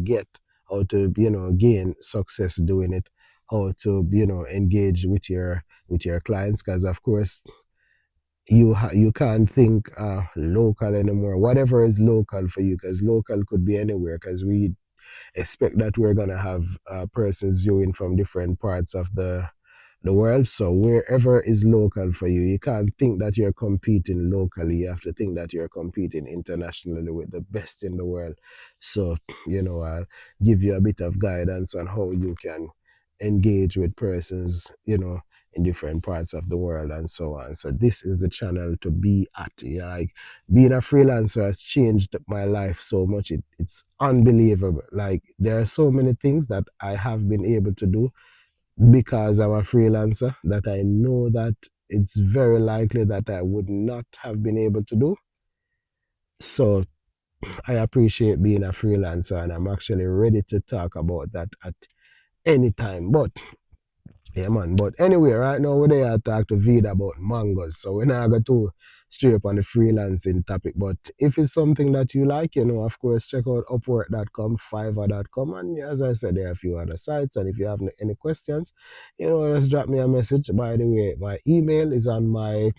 gain success doing it, how to, engage with your clients, because of course you can't think local anymore. Whatever is local for you, because local could be anywhere, because we expect that we're gonna have persons viewing from different parts of the world. So wherever is local for you, you can't think that you're competing locally. You have to think that you're competing internationally with the best in the world. So, I'll give you a bit of guidance on how you can engage with persons, in different parts of the world and so on. So this is the channel to be at. Yeah, like being a freelancer has changed my life so much. It's unbelievable. Like there are so many things that I have been able to do because I'm a freelancer that I know that it's very likely that I would not have been able to do. So I appreciate being a freelancer, and I'm actually ready to talk about that at any time. But yeah, man. But anyway, right now we're there to talk to Vida about mangoes. So we're not going to straight up on the freelancing topic. But if it's something that you like, of course, check out Upwork.com, Fiverr.com. And as I said, there are a few other sites. And if you have any questions, just drop me a message. By the way, my email is on my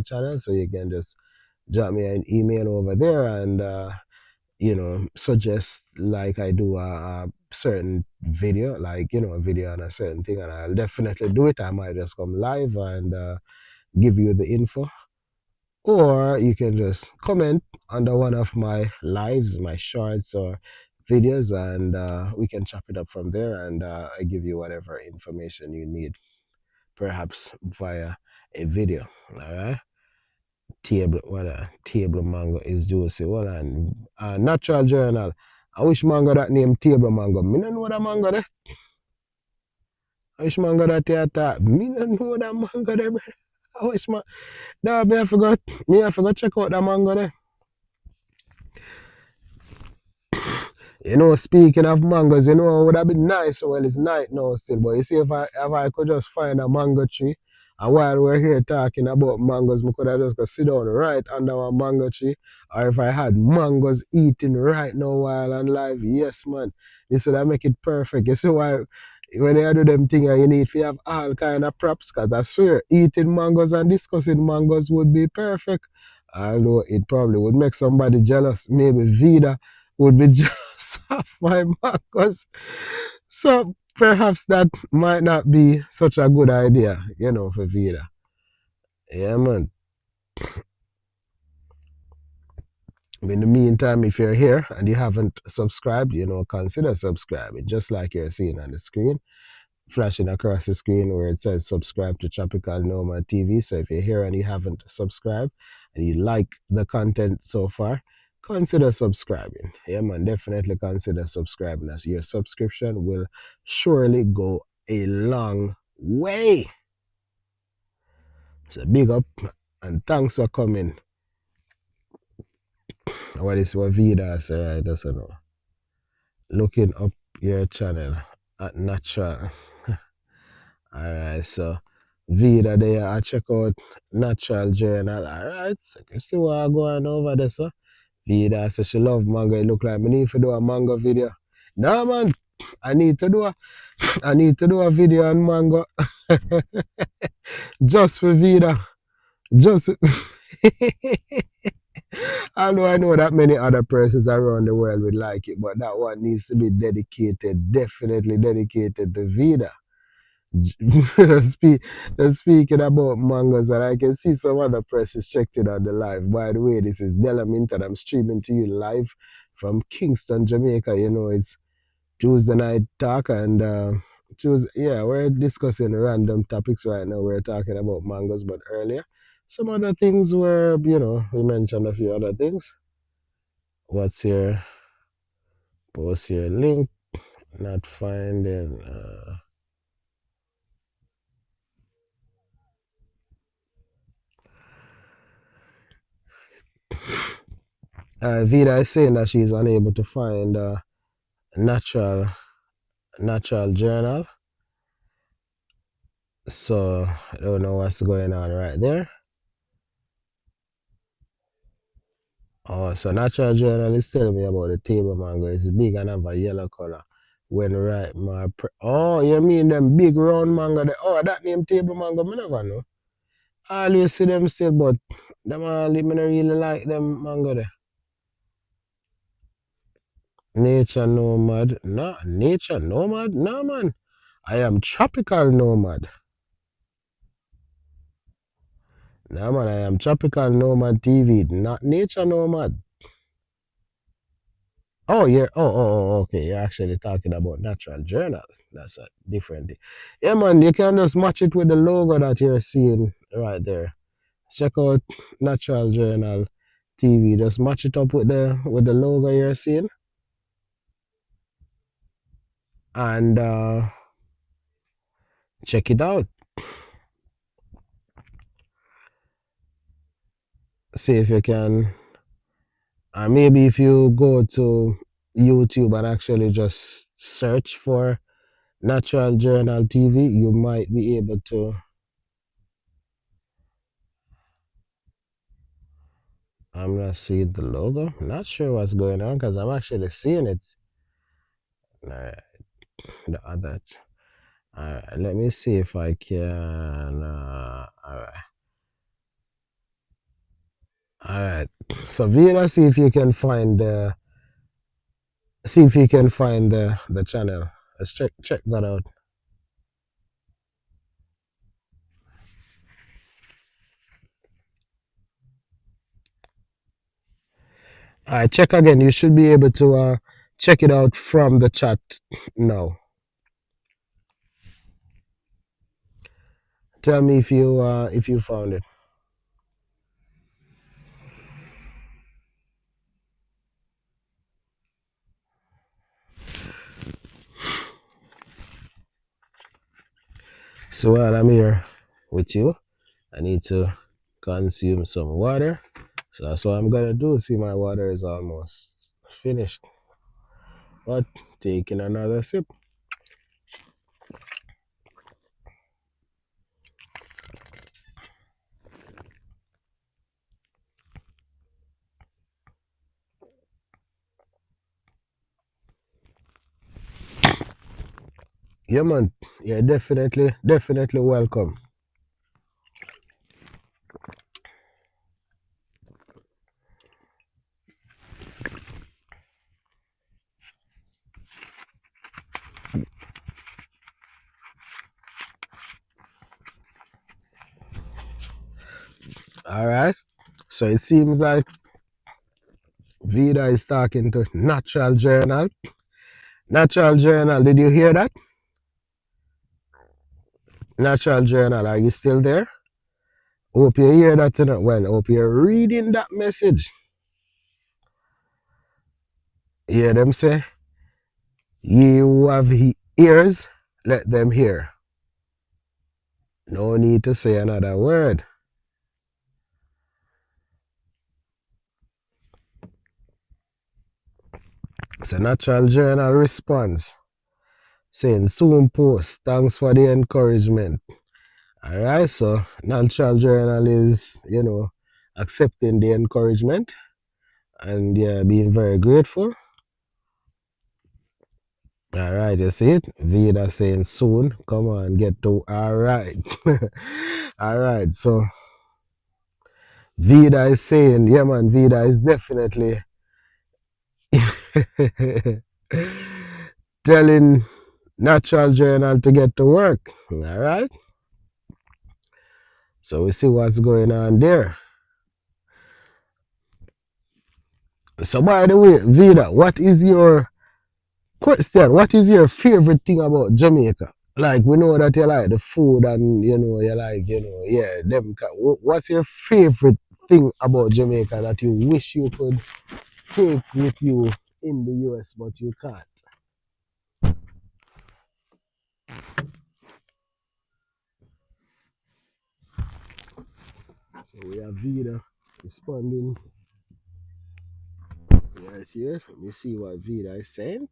channel. So you can just drop me an email over there, and suggest like I do a certain video, like, a video on a certain thing, and I'll definitely do it. I might just come live and give you the info, or you can just comment under one of my lives, my shorts, or videos, and we can chop it up from there, and I give you whatever information you need, perhaps via a video. All right. Table mango is juicy. Well, and natural journal. I wish mango that name table mango. Me no know that mango there. I wish mango that you talk. Me no know that mango there. Bro. I wish man. Nah, me I forgot. Me I forgot check out that mango there. You know, speaking of mangoes, you know, it would have been nice. Well, it's night now still, but you see, if I could just find a mango tree, and while we're here talking about mangoes, I could have just go sit down right under a mango tree, or if I had mangoes eating right now while I'm live, yes, man, this would have make it perfect. You see why? When you do them things, you need to have all kind of props, because I swear, eating mangoes and discussing mangoes would be perfect. Although it probably would make somebody jealous. Maybe Vida would be just off my markers. So perhaps that might not be such a good idea, for Vida. Yeah, man. In the meantime, if you're here and you haven't subscribed, consider subscribing, just like you're seeing on the screen, flashing across the screen where it says subscribe to Tropical Nomad TV. So if you're here and you haven't subscribed and you like the content so far, consider subscribing. Yeah, man, definitely consider subscribing, as your subscription will surely go a long way. So big up and thanks for coming. What is what Vida say? I don't know. Looking up your channel at Natural. Alright, so Vida there, I check out Natural Journal. Alright, so you see what I going over there, so Vida says she love mango. It look like me need to do a mango video. Nah, man, I need to do a I need to do a video on mango. Just for Vida. Just I know that many other persons around the world would like it, but that one needs to be dedicated, definitely dedicated to Vida. Speaking about mangoes, and I can see some other presses checked it on the live. By the way, this is Delamint, and I'm streaming to you live from Kingston, Jamaica. It's Tuesday night talk, and we're discussing random topics right now. We're talking about mangoes, but earlier, some other things were, we mentioned a few other things. What's your post your link? Not finding. Vida is saying that she's unable to find natural journal. So I don't know what's going on right there. Oh, so natural journal is telling me about the table mango. It's big and have a yellow color. When ripe, oh, you mean them big round mango there? Oh, that name table mango, me never know. I always see them still, but them all, me not really like them mango there. Nature nomad? No, nature nomad? No, man. I am tropical nomad. No, man, I am tropical nomad TV, not nature nomad. Oh, yeah. Okay. You're actually talking about natural journal. That's a different thing. Yeah, man, you can just match it with the logo that you're seeing right there. Check out Natural Journal TV. Just match it up with the logo you're seeing, and check it out. See if you can. Maybe if you go to YouTube and actually just search for Natural Journal TV, you might be able to. I'm not seeing the logo. Not sure what's going on because I'm actually seeing it. Alright, the other. Alright, let me see if I can. Alright. So Vida, see if you can find the. See if you can find the channel. Let's check that out. Alright, check again. You should be able to check it out from the chat now. Tell me if you found it. So while I'm here with you, I need to consume some water. So that's what I'm gonna do. See, my water is almost finished. But taking another sip. Yeah, man. Yeah, definitely welcome. All right. So it seems like Vida is talking to Natural Journal. Natural Journal, did you hear that? Natural Journal, are you still there? Hope you hear that tonight. Well, hope you're reading that message. Hear them say, ye who have ears, let them hear. No need to say another word. So Natural Journal response saying soon post. Thanks for the encouragement. Alright, so Natural Journal is, accepting the encouragement and yeah, being very grateful. Alright, you see it? Vida saying soon. Come on, get to alright. Alright, so Vida is saying, yeah man, Vida is definitely telling Natural Journal to get to work. Alright? So we see what's going on there. So by the way, Vida, what is your question? What is your favorite thing about Jamaica? Like we know that you like the food and you like yeah them. What's your favorite thing about Jamaica that you wish you could take with you in the US but you can't? So we have Vida responding right here. Let me see what Vida is saying.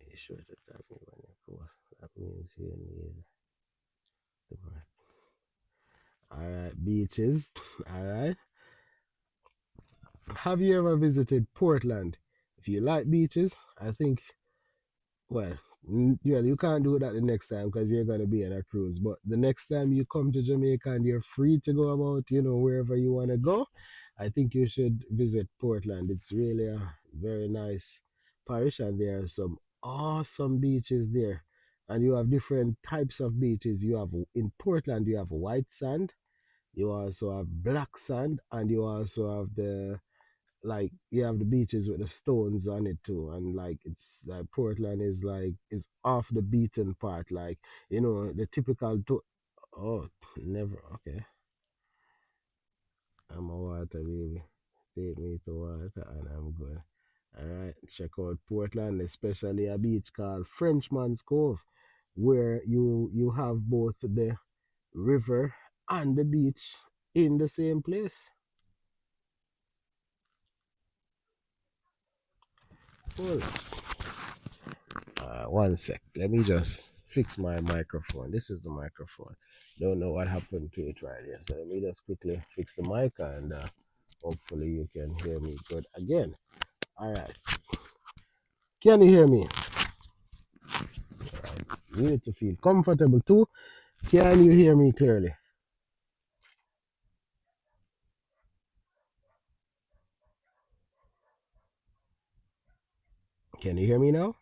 You sure to tell me when you post. That means you need the right. Alright, beaches. Alright. Have you ever visited Portland? If you like beaches, I think, well, you can't do that the next time because you're going to be on a cruise. But the next time you come to Jamaica and you're free to go about, wherever you want to go, I think you should visit Portland. It's really a very nice parish and there are some awesome beaches there. And you have different types of beaches. You have in Portland, you have white sand, you also have black sand, and you also have the like you have the beaches with the stones on it too, and like it's like Portland is off the beaten path, like the typical oh never okay. I'm a water baby. Take me to water and I'm good. Alright, check out Portland, especially a beach called Frenchman's Cove, where you have both the river and the beach in the same place. Cool. One sec. Let me just fix my microphone. This is the microphone. Don't know what happened to it right here. So let me just quickly fix the mic and hopefully you can hear me good again. All right. Can you hear me? You need to feel comfortable too. Can you hear me clearly? Can you hear me now?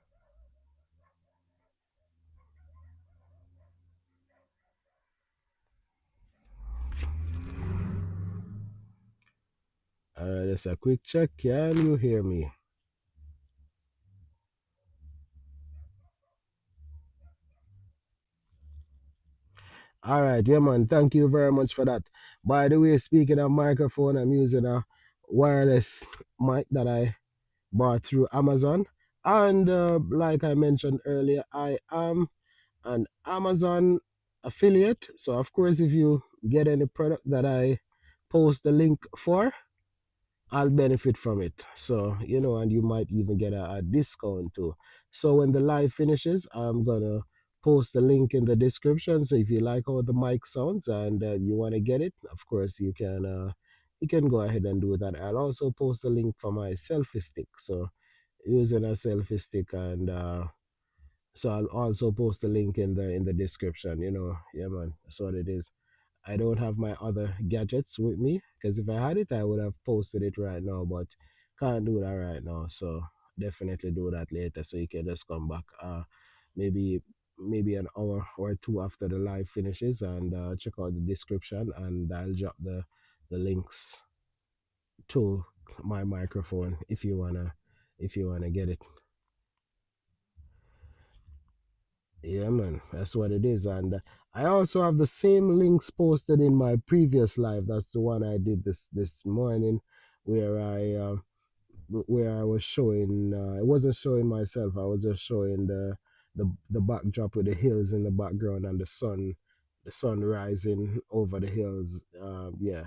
Just a quick check. Can you hear me? All right, yeah, man. Thank you very much for that. By the way, speaking of microphone, I'm using a wireless mic that I bought through Amazon. And like I mentioned earlier, I am an Amazon affiliate. So, of course, if you get any product that I post the link for, I'll benefit from it. So, and you might even get a discount too. So, when the live finishes, I'm going to post the link in the description. So, if you like how the mic sounds and you want to get it, of course, you can go ahead and do that. I'll also post a link for my selfie stick. So, using a selfie stick and so I'll also post a link in the description. Yeah, man, that's what it is. I don't have my other gadgets with me because if I had it, I would have posted it right now, but can't do that right now. So definitely do that later, so you can just come back. Maybe maybe an hour or two after the live finishes and check out the description, and I'll drop the links to my microphone if you wanna get it. Yeah, man, that's what it is. And I also have the same links posted in my previous live. That's the one I did this morning, where I was showing. I wasn't showing myself. I was just showing the backdrop with the hills in the background and the sun rising over the hills. Yeah,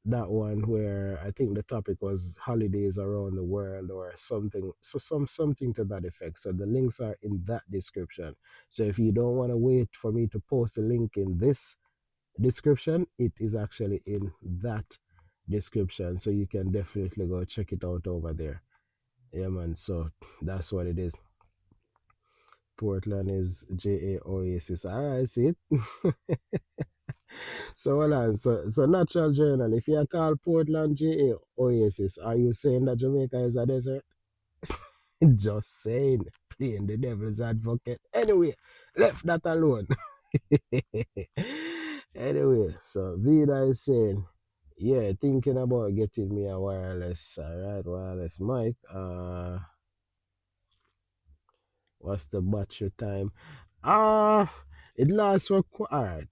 that one where I think the topic was holidays around the world or something, so something to that effect. So the links are in that description. So if you don't want to wait for me to post a link in this description, it is actually in that description. So you can definitely go check it out over there. Yeah, man. So that's what it is. Portland is JA Oasis. All right, see it. So hold on. So natural journal. If you call Portland GA Oasis, are you saying that Jamaica is a desert? Just saying. Playing the devil's advocate. Anyway, left that alone. Anyway, so Vida is saying, yeah, thinking about getting me a wireless, alright, wireless mic. What's the battery time? Uh it lasts for alright.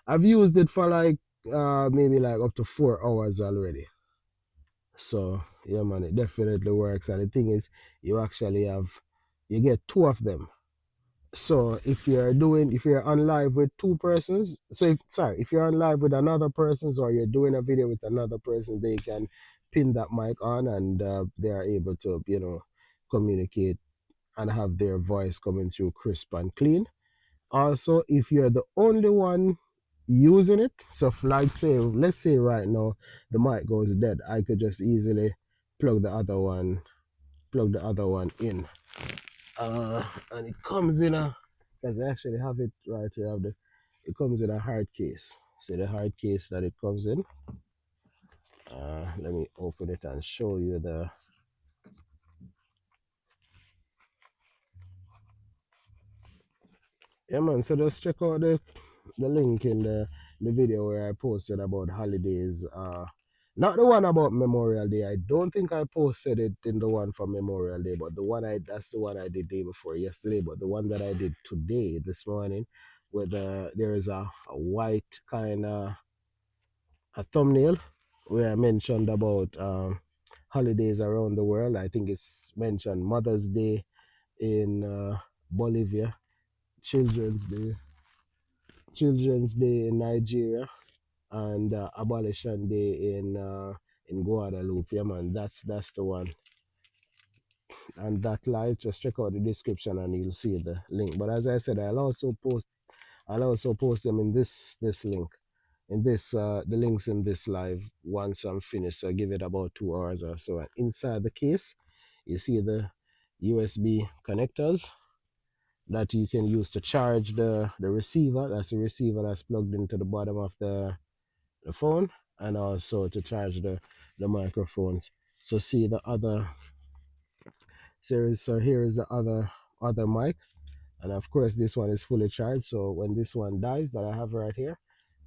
I've used it for like maybe like up to 4 hours already. So yeah, man, it definitely works. And the thing is, you get two of them. So if you're on live with two persons, if you're on live with another person's or you're doing a video with another person, they can pin that mic on and they are able to communicate and have their voice coming through crisp and clean. Also, if you're the only one using it, so like say, let's say right now the mic goes dead, I could just easily plug the other one, in. And it comes in a, because I actually have it right here. It comes in a hard case. See the hard case that it comes in. Let me open it and show you the. Yeah, man. So just check out the link in the video where I posted about holidays. Not the one about Memorial Day. I don't think I posted it in the one for Memorial Day, but that's the one I did day before yesterday. But the one that I did today, this morning, with there is a white kind of a thumbnail where I mentioned about holidays around the world. I think it's mentioned Mother's Day in Bolivia, Children's Day, Children's Day in Nigeria, and Abolition Day in Guadeloupe. Yeah, man, that's the one. And that live, just check out the description and you'll see the link. But as I said, I'll also post them in this link. In this the links in this live once I'm finished. So give it about 2 hours or so. And inside the case, you see the USB connectors that you can use to charge the receiver. That's the receiver that's plugged into the bottom of the phone, and also to charge the microphones. So see the other series. So here is the other mic, and of course this one is fully charged. So when this one dies that I have right here,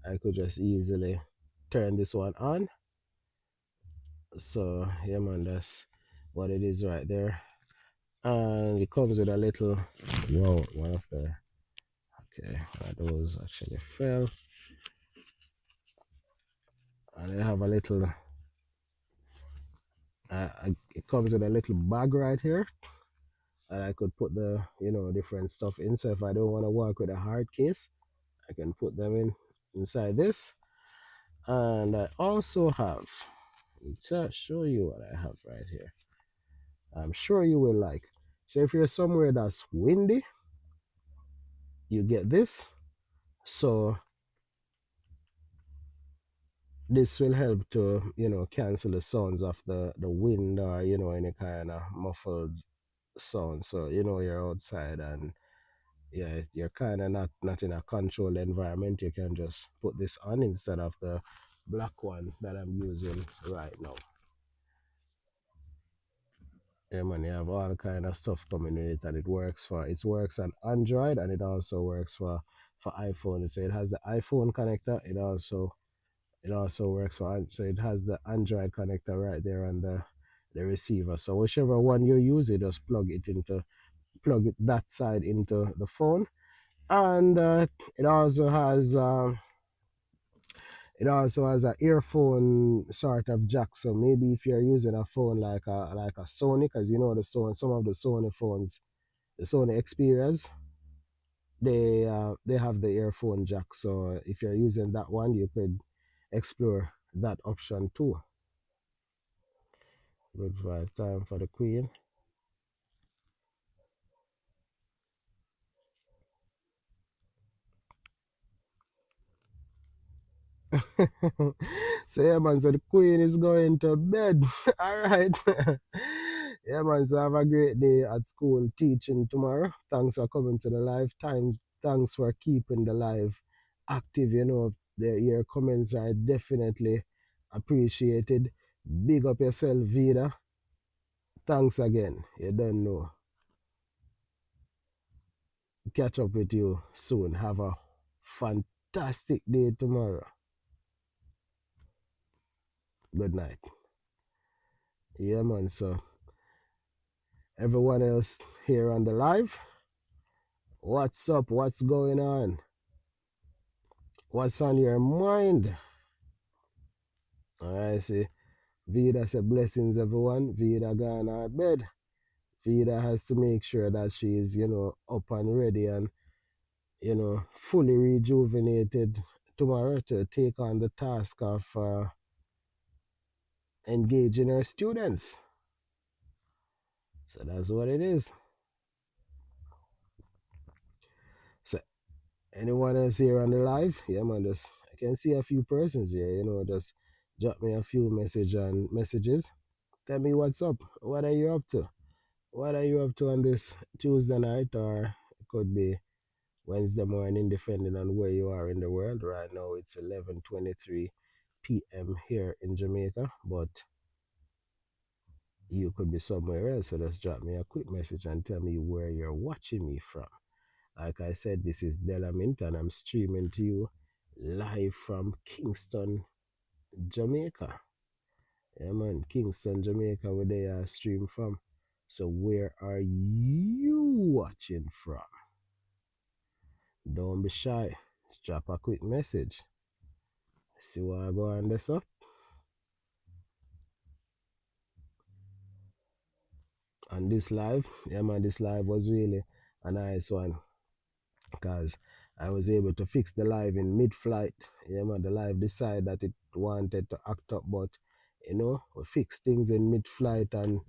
I could just easily turn this one on So yeah man, that's what it is right there. And it comes with a little, whoa, one of the, okay, one of those actually fell. And they have a little, it comes with a little bag right here, and I could put the, different stuff in. So if I don't want to work with a hard case, I can put them in inside this. And I also have, let show you what I have right here. I'm sure you will like. So if you're somewhere that's windy, you get this. So this will help to, cancel the sounds of the wind, or, any kind of muffled sound. So, you're outside and yeah, you're kind of not in a controlled environment. You can just put this on instead of the black one that I'm using right now. Yeah, man, you have all kind of stuff coming with it, and it works on Android, and it also works for iPhone. So it has the iPhone connector. It also works so it has the Android connector right there on the receiver. So whichever one you use, you just plug it that side into the phone. And it also has um, it also has an earphone sort of jack. So maybe if you're using a phone like a Sony, because some of the Sony phones, the Sony Xperias, they have the earphone jack. So if you're using that one, you could explore that option too. Good for time for the Queen. So yeah, man. So the Queen is going to bed. All right. Yeah, man. So have a great day at school teaching tomorrow. Thanks for coming to the live time. Thanks for keeping the live active. Your comments are definitely appreciated. Big up yourself, Vida. Thanks again. You don't know. Catch up with you soon. Have a fantastic day tomorrow. Good night. Yeah, man. So everyone else here on the live, what's up? What's going on? What's on your mind? I see. Vida said blessings, everyone. Vida gone her bed. Vida has to make sure that she is, up and ready and, fully rejuvenated tomorrow to take on the task of engaging her students. So that's what it is. So anyone else here on the live? Yeah, man, I can see a few persons here, just drop me a few messages. Tell me what's up. What are you up to? What are you up to on this Tuesday night, or it could be Wednesday morning, depending on where you are in the world. Right now it's 11:23 p.m. here in Jamaica, but you could be somewhere else. So just drop me a quick message and tell me where you're watching me from. Like I said, this is Delamint, and I'm streaming to you live from Kingston, Jamaica. Yeah, man, Kingston, Jamaica, where they are stream from. So where are you watching from? Don't be shy. Just drop a quick message. See what I go on this up. And this live, yeah man, this live was really a nice one, because I was able to fix the live in mid-flight. Yeah, man, the live decided that it wanted to act up, but we fixed things in mid-flight, and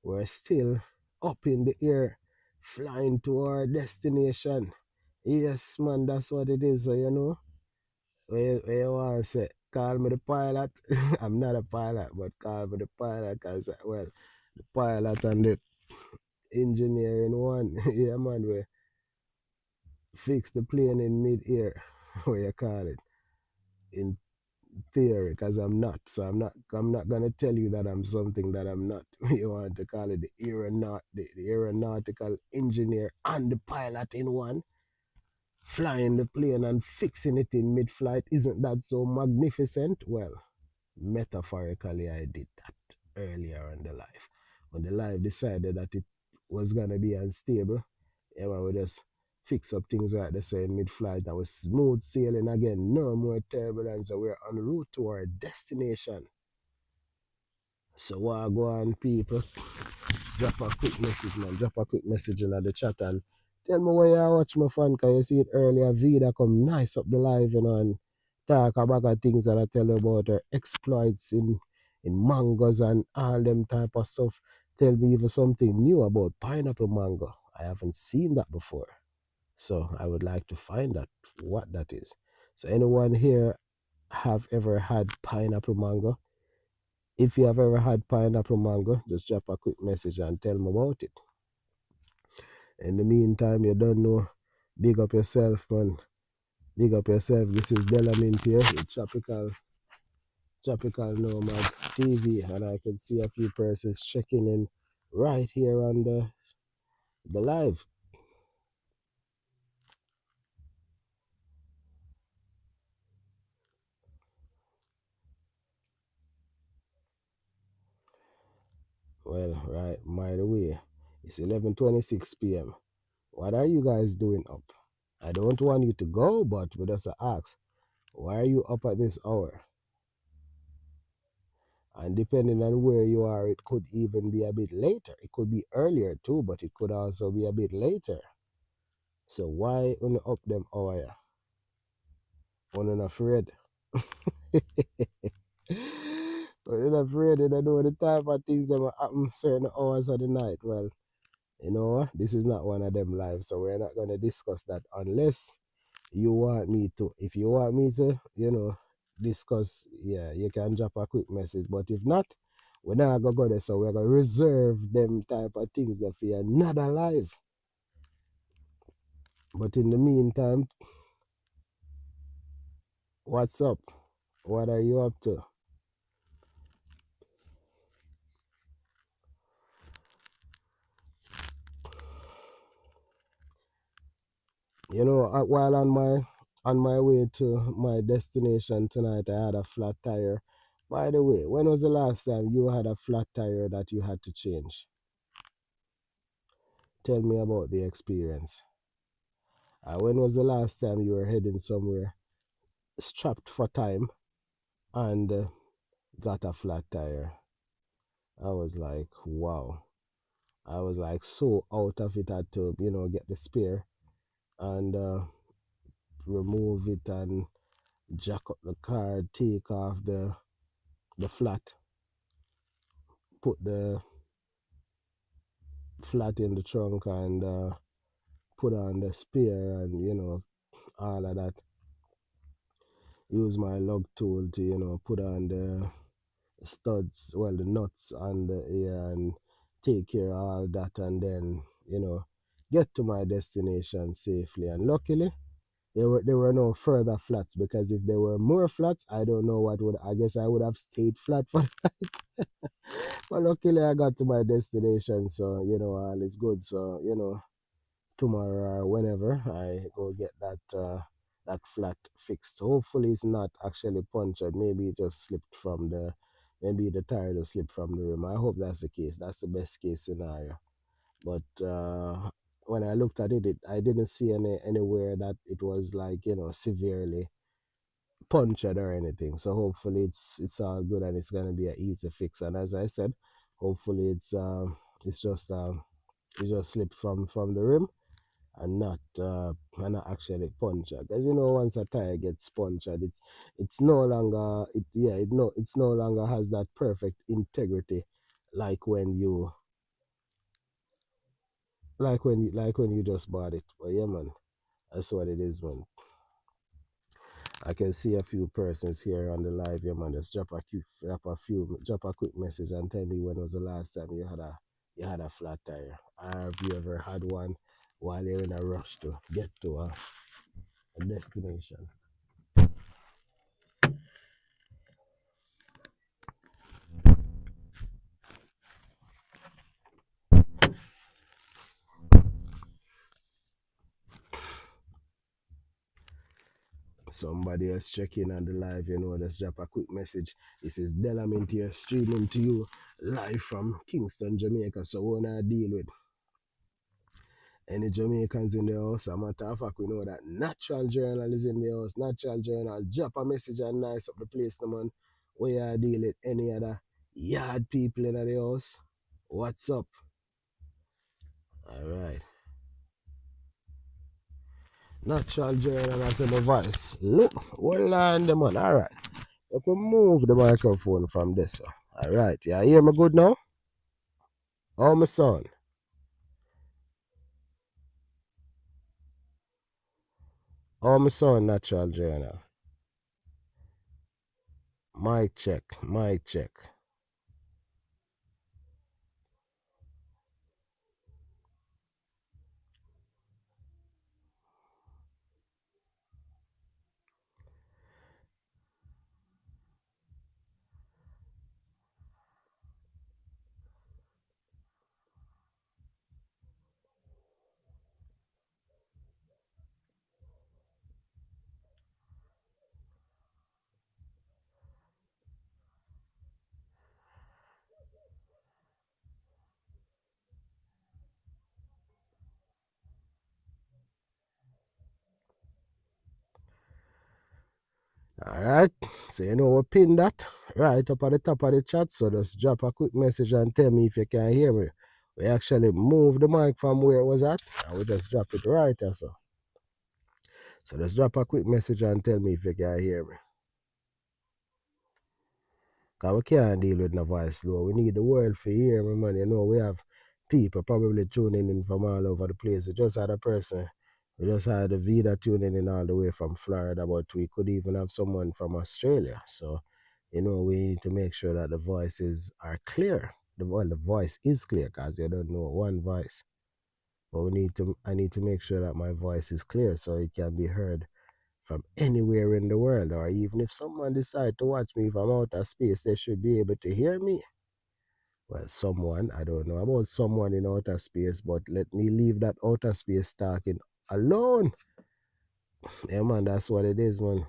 we're still up in the air, flying to our destination. Yes, man, that's what it is. So, where you want to say, call me the pilot. I'm not a pilot, but call me the pilot, because, well, the pilot and the engineer in one. Yeah, man, we fix the plane in mid-air, what you call it, in theory, because I'm not. So I'm not gonna tell you that I'm something that I'm not. You want to call it the aeronautical engineer and the pilot in one, flying the plane and fixing it in mid-flight. Isn't that so magnificent? Well, metaphorically, I did that. earlier in the life. When the life decided that it was gonna be unstable, yeah, man, we just fix up things right there, so in mid-flight, and we smooth sailing again. No more turbulence, so we're en route to our destination. So what go on, people? Drop a quick message, man. Drop a quick message in the chat and tell me where you watch my fan, because you see it earlier. Vida come nice up the live, and talk about the things that I tell you about her exploits in mangoes and all them type of stuff. Tell me even something new about pineapple mango. I haven't seen that before. So I would like to find out what that is. So anyone here have ever had pineapple mango? If you have ever had pineapple mango, just drop a quick message and tell me about it. In the meantime, you don't know, big up yourself, man. Big up yourself. This is Delamint here with Tropical Nomad TV, and I can see a few persons checking in right here on the live. Well, right, by the way, it's 11:26 p.m. What are you guys doing up? I don't want you to go, but we just ask, why are you up at this hour? And depending on where you are, it could even be a bit later. It could be earlier too, but it could also be a bit later. So why on up them hour? One afraid. But you're afraid you don't know the type of things that will happen certain hours of the night. Well, you know what? This is not one of them lives, so we're not gonna discuss that unless you want me to. If you want me to, discuss, yeah, you can drop a quick message. But if not, we're not gonna go there. So we're gonna reserve them type of things that for another live. But in the meantime, what's up? What are you up to? While on my way to my destination tonight, I had a flat tire. By the way, when was the last time you had a flat tire that you had to change? Tell me about the experience. When was the last time you were heading somewhere strapped for time and got a flat tire? I was like, wow. I was like so out of it. I had to, get the spare and remove it and jack up the car, take off the flat, put the flat in the trunk, and put on the spare, and all of that. Use my lug tool to put on the studs, well, the nuts on the air, and take care of all that, and then get to my destination safely. And luckily there were no further flats, because if there were more flats, I don't know what would. I guess I would have stayed flat for. But luckily I got to my destination, so all is good. So tomorrow or whenever I go get that flat fixed. Hopefully it's not actually punctured. Maybe it just slipped from maybe the tire just slipped from the rim. I hope that's the case. That's the best case scenario. But when I looked at it, I didn't see anywhere that it was like severely punctured or anything. So hopefully it's all good, and it's gonna be an easy fix. And as I said, hopefully it just slipped from the rim, and not actually punctured. Because once a tire gets punctured, it's no longer it's no longer has that perfect integrity like when you like when you just bought it. But yeah, man, that's what it is, man. I can see a few persons here on the live. Yeah, man, just drop a quick message and tell me when was the last time you had a flat tire. Or have you ever had one while you're in a rush to get to a destination? Somebody else check in on the live, just drop a quick message. This is Delamint here, streaming to you live from Kingston, Jamaica. So when I deal with any Jamaicans in the house, a matter of fact, we know that Natural Journal is in the house. Natural Journal, drop a message and nice up the place, no man. Where I deal with any other yard people in the house. What's up? Alright. Natural Journal as a voice. Look, hold on the man. Alright. You can move the microphone from this. Alright. You hear me good now? Oh, my son. Oh, my son, Natural Journal. Mic check. Mic check. Alright. So you know we pin that right up at the top of the chat. So just drop a quick message and tell me if you can hear me. We actually move the mic from where it was at and we just drop it right there. So just drop a quick message and tell me if you can hear me. Because we can't deal with no voice low. We need the world to hear me, man. We have people probably tuning in from all over the place. We just had a person, we just had a Vida tuning in all the way from Florida, but we could even have someone from Australia. So, we need to make sure that the voices are clear. The voice is clear because you don't know one voice. But I need to make sure that my voice is clear so it can be heard from anywhere in the world, or even if someone decide to watch me from outer space, they should be able to hear me. Well, someone, I don't know about someone in outer space, but let me leave that outer space talking alone. Yeah, man, that's what it is, man.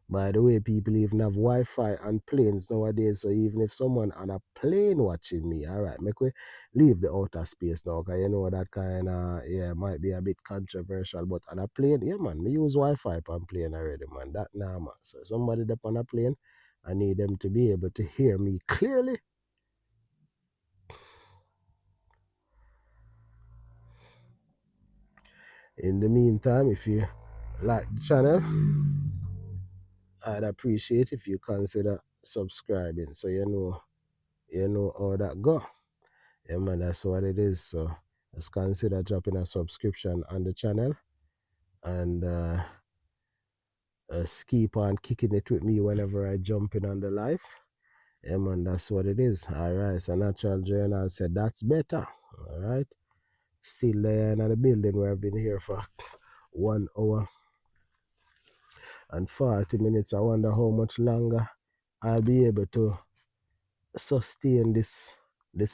By the way, people even have Wi-Fi on planes nowadays, so even if someone on a plane watching me, all right, make we leave the outer space now, because that kind of, might be a bit controversial, but on a plane, yeah, man, me use Wi-Fi on plane already, man, that nah, man. So somebody up on a plane, I need them to be able to hear me clearly. In the meantime, if you like the channel, I'd appreciate if you consider subscribing, so you know how that go. Yeah, man, that's what it is. So just consider dropping a subscription on the channel and just keep on kicking it with me whenever I jump in on the live. Yeah, man, that's what it is. All right, so Natural Journal said that's better. All right, still there in the building where I've been here for 1 hour and 40 minutes. I wonder how much longer I'll be able to sustain this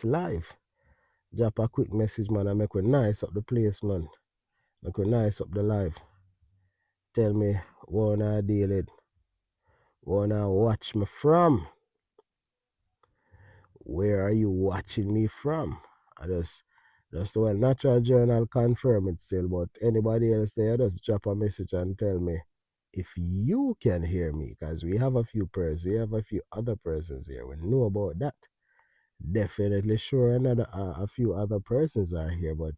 live. Drop a quick message, man, and make it nice up the place, man. Make it nice up the live. Tell me wanna deal it, wanna watch me from. Where are you watching me from? I just well, Natural Journal confirm it still, but anybody else there, just drop a message and tell me if you can hear me, because we have a few other persons here. We know about that. Definitely sure a few other persons are here, but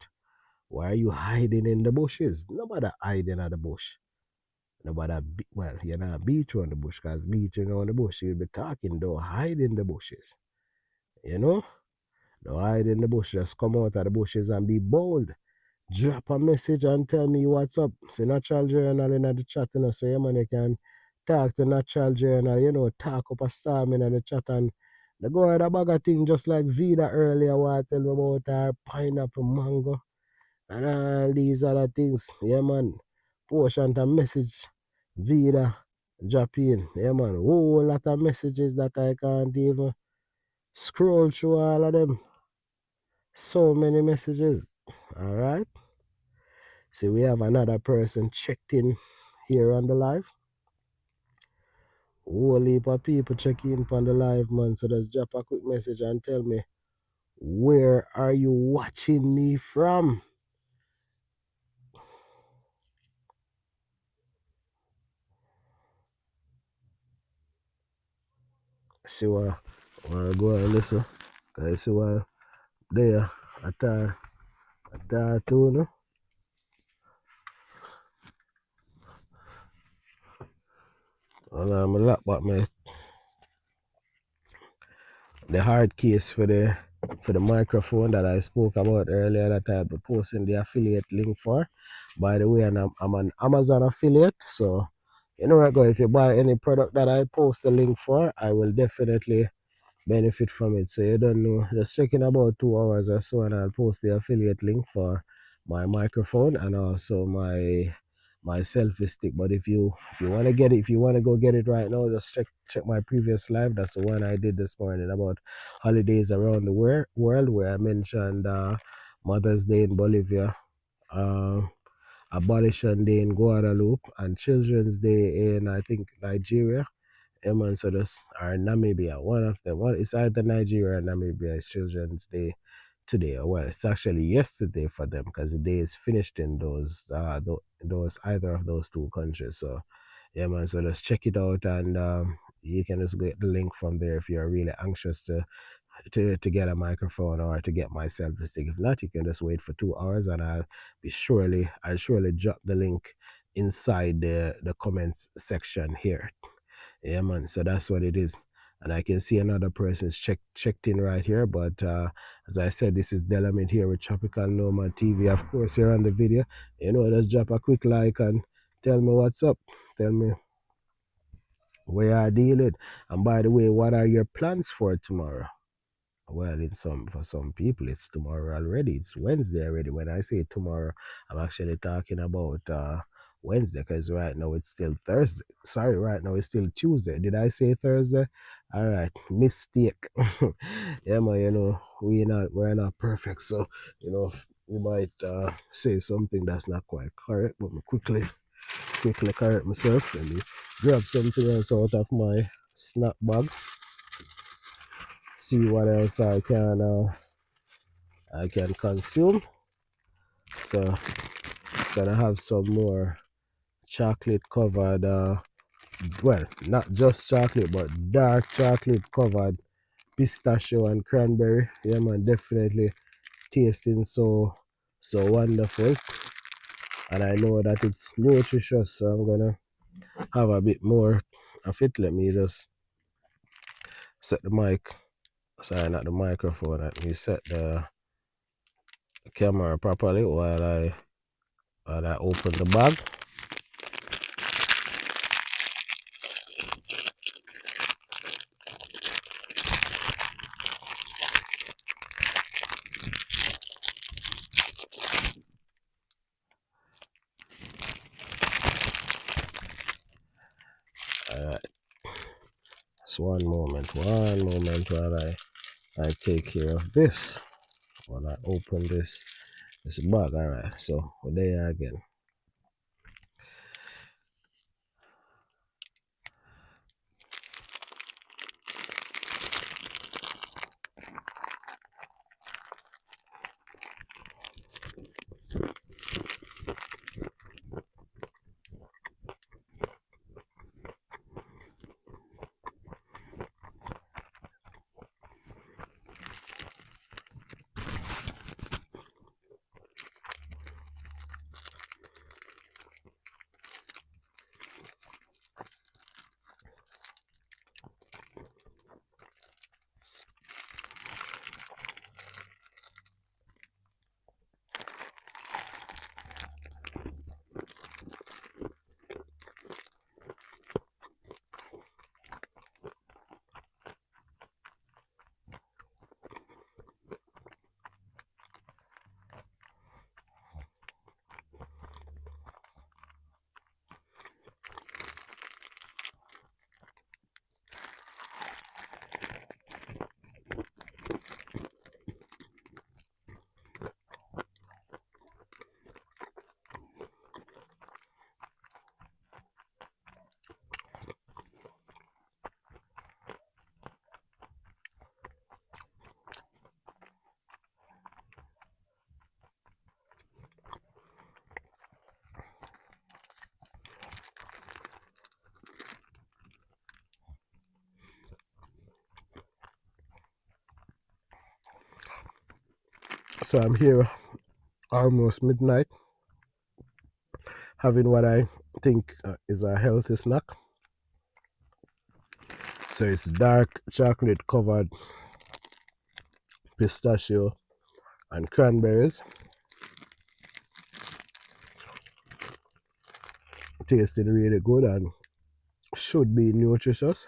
why are you hiding in the bushes? Nobody hiding at the bush. Nobody, well, you're not beat you on the bush, because beat you on the bush, you'll be talking, don't hide in the bushes. You know? Don't hide in the bush, just come out of the bushes and be bold. Drop a message and tell me what's up. See Natural Journal in the chat, so yeah, man, you can talk to Natural Journal, talk up a storm in the chat, and they go ahead a bag of thing just like Vida earlier, what I tell me about her pineapple mango and all these other things. Yeah, man. Portion of message Vida drop in. Yeah, man. Whole lot of messages that I can't even scroll through all of them. So many messages. All right. See, we have another person checked in here on the live. Whole heap of people check in on the live, man. So just drop a quick message and tell me, where are you watching me from? See what go and listen. I see what there at too, no? And my laptop, man. The hard case for the microphone that I spoke about earlier that I'll be posting the affiliate link for. By the way, and I'm an Amazon affiliate, so you know what, go if you buy any product that I post the link for, I will definitely benefit from it. So you don't know, just check in about 2 hours or so, and I'll post the affiliate link for my microphone and also my selfie stick. But if you want to get it, if you want to go get it right now, just check my previous live. That's the one I did this morning about holidays around the world, where I mentioned Mother's Day in Bolivia, uh, Abolition Day in Guadeloupe, and Children's Day in, I think, Nigeria. Yeah, man, so this are Namibia. One of them. Well, it's either Nigeria or Namibia. It's Children's Day today. Well, it's actually yesterday for them because the day is finished in those either of those two countries. So yeah, man. So let's check it out, and you can just get the link from there if you're really anxious to get a microphone or to get my selfie stick. If not, you can just wait for 2 hours, and I'll surely drop the link inside the comments section here. Yeah, man. So that's what it is. And I can see another person's checked in right here. But as I said, this is Delamid here with Tropical Nomad TV. Of course, here on the video, just drop a quick like and tell me what's up. Tell me where I dealing. And by the way, what are your plans for tomorrow? Well, for some people, it's tomorrow already. It's Wednesday already. When I say tomorrow, I'm actually talking about Wednesday, because right now it's still Thursday. Sorry, right now it's still Tuesday. Did I say Thursday? All right, mistake. Yeah, man. We're not perfect, so we might say something that's not quite correct. But me quickly correct myself. Let me grab something else out of my snack bag. See what else I can consume. So gonna have some more chocolate covered well, not just chocolate but dark chocolate covered pistachio and cranberry. Yeah, man, definitely tasting so wonderful, and I know that it's nutritious, so I'm gonna have a bit more of it. Let me just set the mic, sorry, not the microphone, let me set the camera properly while I open the bag. Alright, just one moment while I take care of this, while I open this bag. Alright, so we're there again. So I'm here almost midnight having what I think is a healthy snack. So it's dark chocolate covered pistachio and cranberries. Tasting really good and should be nutritious.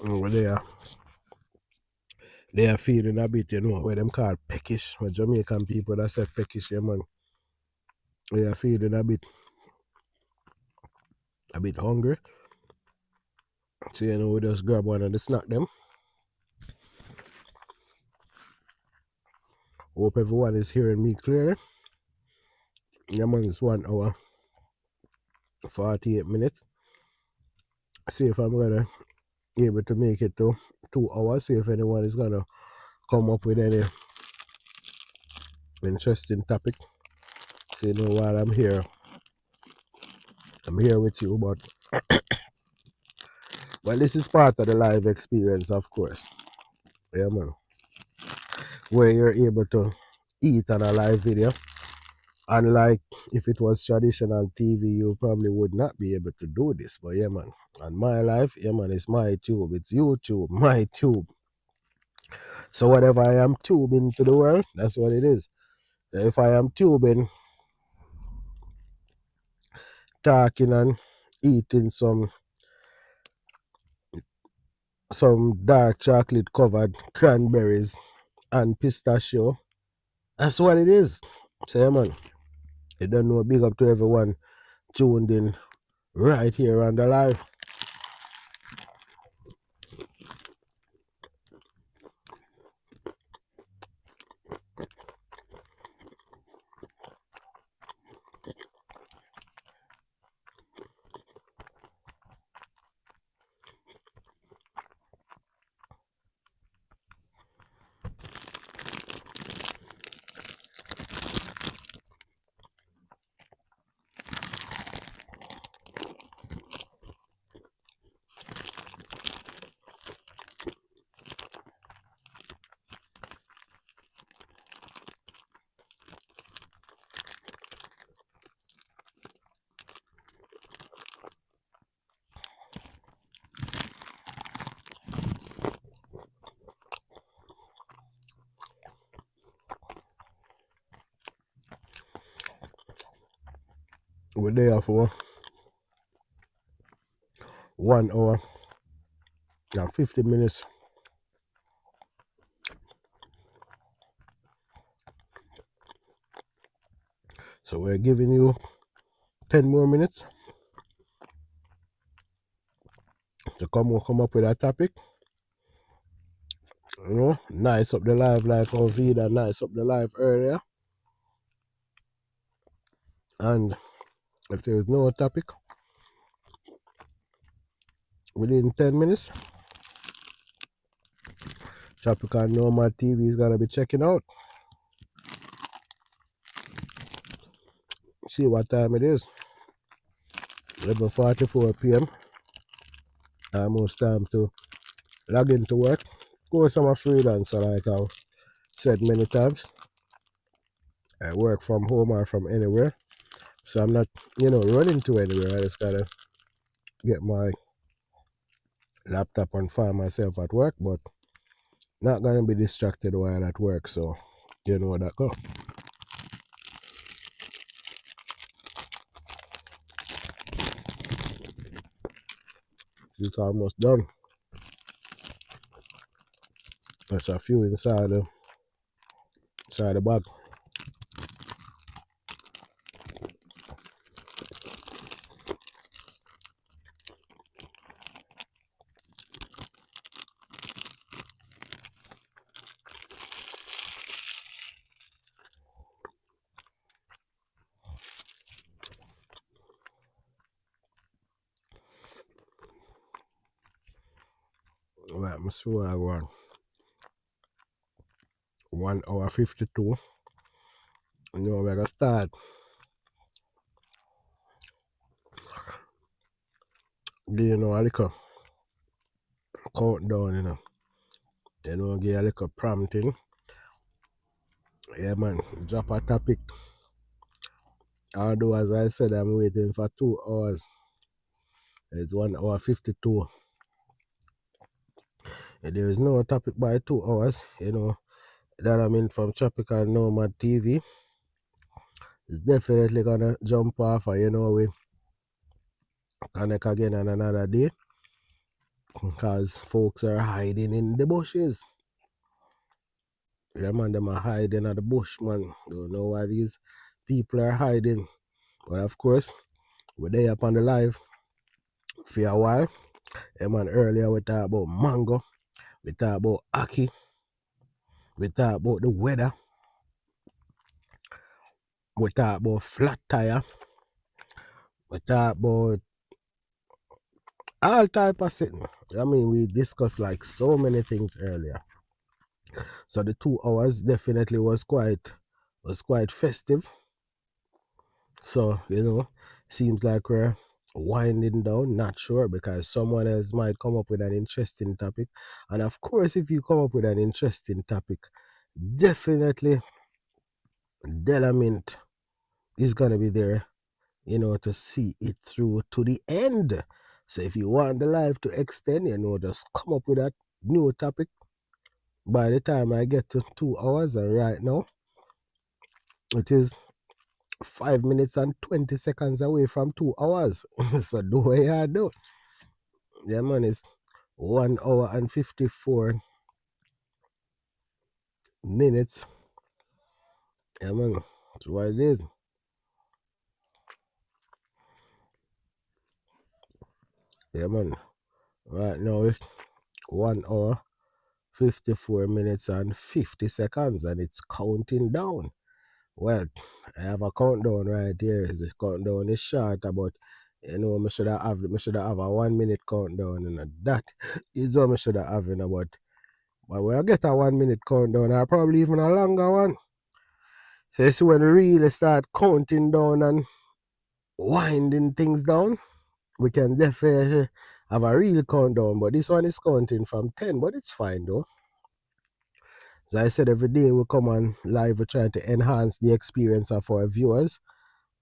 Mm, they are feeling a bit, where them call peckish. When Jamaican people that say peckish, yeah man. They are feeling a bit hungry. So we just grab one of the snack them. Hope everyone is hearing me clearly. Yeah man, it's 1 hour 48 minutes. See if I'm gonna be able to make it to 2 hours. See if anyone is gonna come up with any interesting topic. So while I'm with you, but well, this is part of the live experience, of course. Yeah man. Where you're able to eat on a live video. Unlike if it was traditional TV, you probably would not be able to do this. But yeah man, on my life, yeah man, it's my tube, it's YouTube, my tube. So whatever I am tubing to the world, that's what it is. If I am tubing, talking and eating some dark chocolate covered cranberries and pistachio, that's what it is. So yeah man, you don't know, big up to everyone tuned in right here on the live. We're there for 1 hour and 50 minutes. So we're giving you 10 more minutes to come up with a topic. Nice up the live like our Vida nice up the live earlier. And if there is no topic within 10 minutes, Tropical Nomad TV is gonna be checking out. See what time it is. 11:44 p.m. Almost time to log into work. Of course, I'm a freelancer, like I've said many times. I work from home or from anywhere. So I'm not, running to anywhere. I just gotta get my laptop and find myself at work, but not gonna be distracted while at work. So you know that go. It's almost done. There's a few inside the bag. Right, I'm sure I want 1 hour 52. You know, we're gonna start doing a little countdown, you know. You know, give a little prompting. Yeah, man, drop a topic. Although, as I said, I'm waiting for 2 hours. It's 1 hour 52. There is no topic by 2 hours, you know. That I mean from Tropical Nomad TV. It's definitely gonna jump off, and you know, we connect again on another day. Because folks are hiding in the bushes. Yeah, man, them are hiding at the bush, man. Don't know why these people are hiding. But of course, we're there up on the live for a while. Yeah, man, earlier we talked about mango, we talked about aki, we talked about the weather, we talked about flat tire, we talked about all type of things. I mean, we discussed like so many things earlier. So the 2 hours definitely was quite festive. So, you know, seems like we're winding down, not sure, because someone else might come up with an interesting topic. And of course, if you come up with an interesting topic, definitely Delamint is gonna be there, you know, to see it through to the end. So if you want the life to extend, you know, just come up with that new topic. By the time I get to 2 hours, and right now it is 5 minutes and 20 seconds away from 2 hours. So do what you do. Yeah, man, it's 1 hour and 54 minutes. Yeah, man, that's what it is. Yeah, man, right now it's 1 hour 54 minutes and 50 seconds, and it's counting down. Well, I have a countdown right here. The countdown is short, but you know, me should have a 1 minute countdown, and that is what I should have, you know, but when I get a 1 minute countdown, I probably even a longer one. So you see when we really start counting down and winding things down, we can definitely have a real countdown. But this one is counting from 10, but it's fine though. As I said, every day we come on live, we try to enhance the experience of our viewers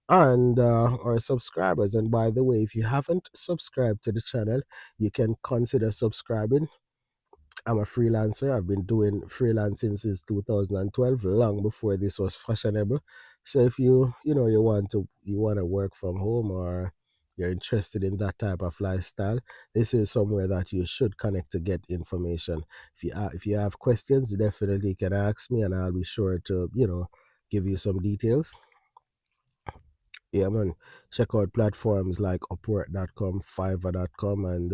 and our subscribers. And by the way, if you haven't subscribed to the channel, you can consider subscribing. I'm a freelancer. I've been doing freelancing since 2012, long before this was fashionable. So if you want to work from home, or you're interested in that type of lifestyle, this is somewhere that you should connect to get information. If you have questions, definitely you can ask me, and I'll be sure to give you some details. Yeah, man. Check out platforms like Upwork.com, Fiverr.com, and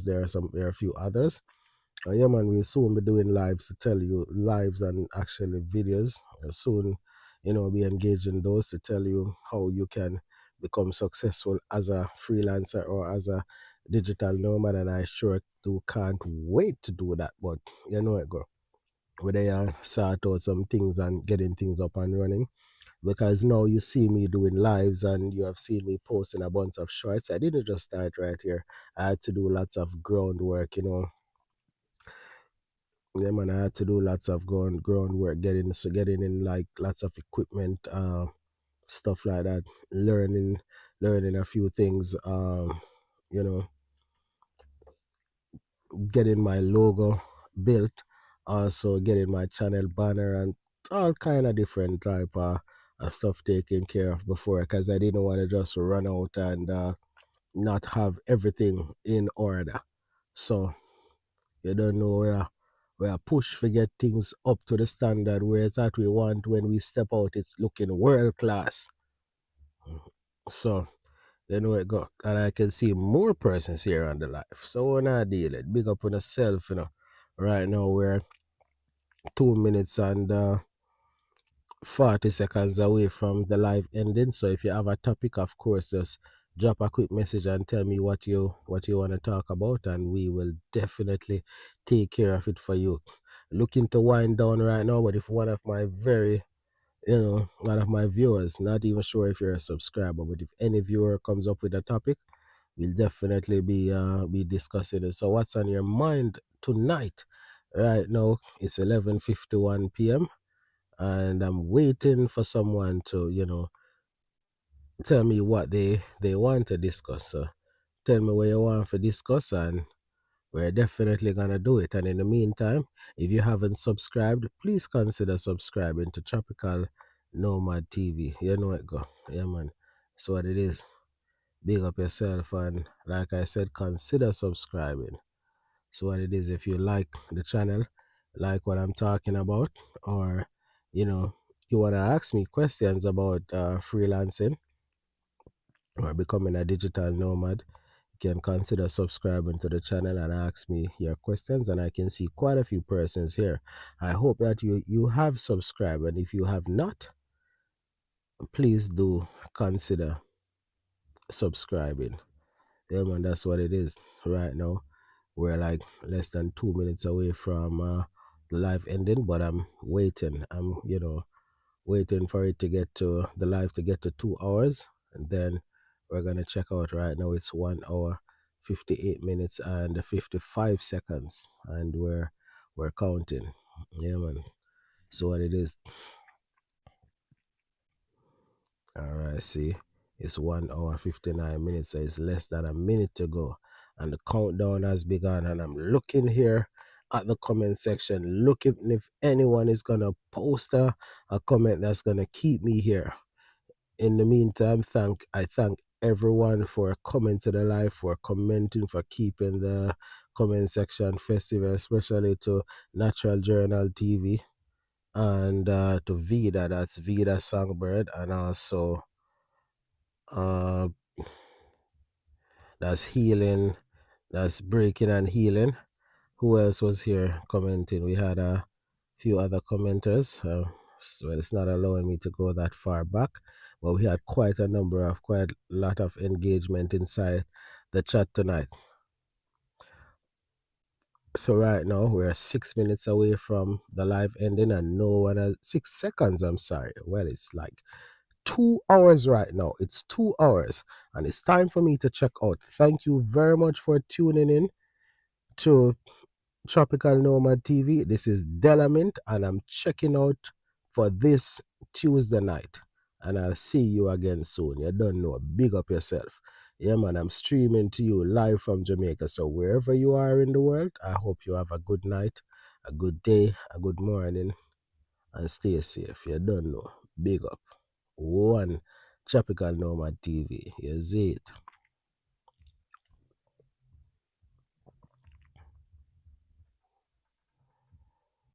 there are a few others. Yeah, man, we'll soon be doing lives to tell you lives and actually videos. We'll soon, be engaged in those to tell you how you can become successful as a freelancer or as a digital nomad. And I sure do can't wait to do that. But you know it, go. Whether you sort out some things and getting things up and running, because now you see me doing lives and you have seen me posting a bunch of shorts. I didn't just start right here. I had to do lots of groundwork, Yeah, man, I had to do lots of groundwork, getting in like lots of equipment, stuff like that, learning a few things, you know, getting my logo built, also getting my channel banner and all kind of different type of stuff taken care of before, because I didn't want to just run out and not have everything in order. So you don't know where push to get things up to the standard where it's at we want. When we step out, it's looking world class. So you know it go, and I can see more persons here on the live. So when I deal it, big up on yourself, Right now we're 2 minutes and 40 seconds away from the live ending. So if you have a topic, of course, just drop a quick message and tell me what you want to talk about, and we will definitely take care of it for you. Looking to wind down right now, but if one of my very one of my viewers, not even sure if you're a subscriber, but if any viewer comes up with a topic, we'll definitely be discussing it. So what's on your mind tonight? Right now it's 11:51 p.m. and I'm waiting for someone to, tell me what they want to discuss. So tell me what you want to discuss, and we're definitely gonna do it. And in the meantime, if you haven't subscribed, please consider subscribing to Tropical Nomad TV. You know it go. Yeah man. So what it is. Big up yourself, and like I said, consider subscribing. So what it is, if you like the channel, like what I'm talking about, or you know, you wanna ask me questions about freelancing or becoming a digital nomad, you can consider subscribing to the channel and ask me your questions, and I can see quite a few persons here. I hope that you have subscribed, and if you have not, please do consider subscribing. Yeah man, that's what it is. Right now we're like less than 2 minutes away from the live ending, but I'm waiting. I'm waiting for it to get to the live to get to 2 hours, and then we're gonna check out. Right now it's 1 hour 58 minutes and 55 seconds, and we're counting. Yeah man. So what it is, all right, see, it's 1 hour 59 minutes, so it's less than a minute to go, and the countdown has begun. And I'm looking here at the comment section, looking if anyone is gonna post a comment that's gonna keep me here. In the meantime, I thank everyone for coming to the live, for commenting, for keeping the comment section festive, especially to Natural Journal TV, and to Vida, that's Vida Songbird, and also uh, that's Healing, that's Breaking and Healing. Who else was here commenting? We had a few other commenters. So it's not allowing me to go that far back, but we had quite a lot of engagement inside the chat tonight. So right now we're 6 minutes away from the live ending, and no one has 6 seconds. I'm sorry. Well, it's like 2 hours right now. It's 2 hours, and it's time for me to check out. Thank you very much for tuning in to Tropical Nomad TV. This is Delamint, and I'm checking out for this Tuesday night. And I'll see you again soon. You don't know. Big up yourself. Yeah, man, I'm streaming to you live from Jamaica. So wherever you are in the world, I hope you have a good night, a good day, a good morning, and stay safe. You don't know. Big up. One Tropical Nomad TV. You see it.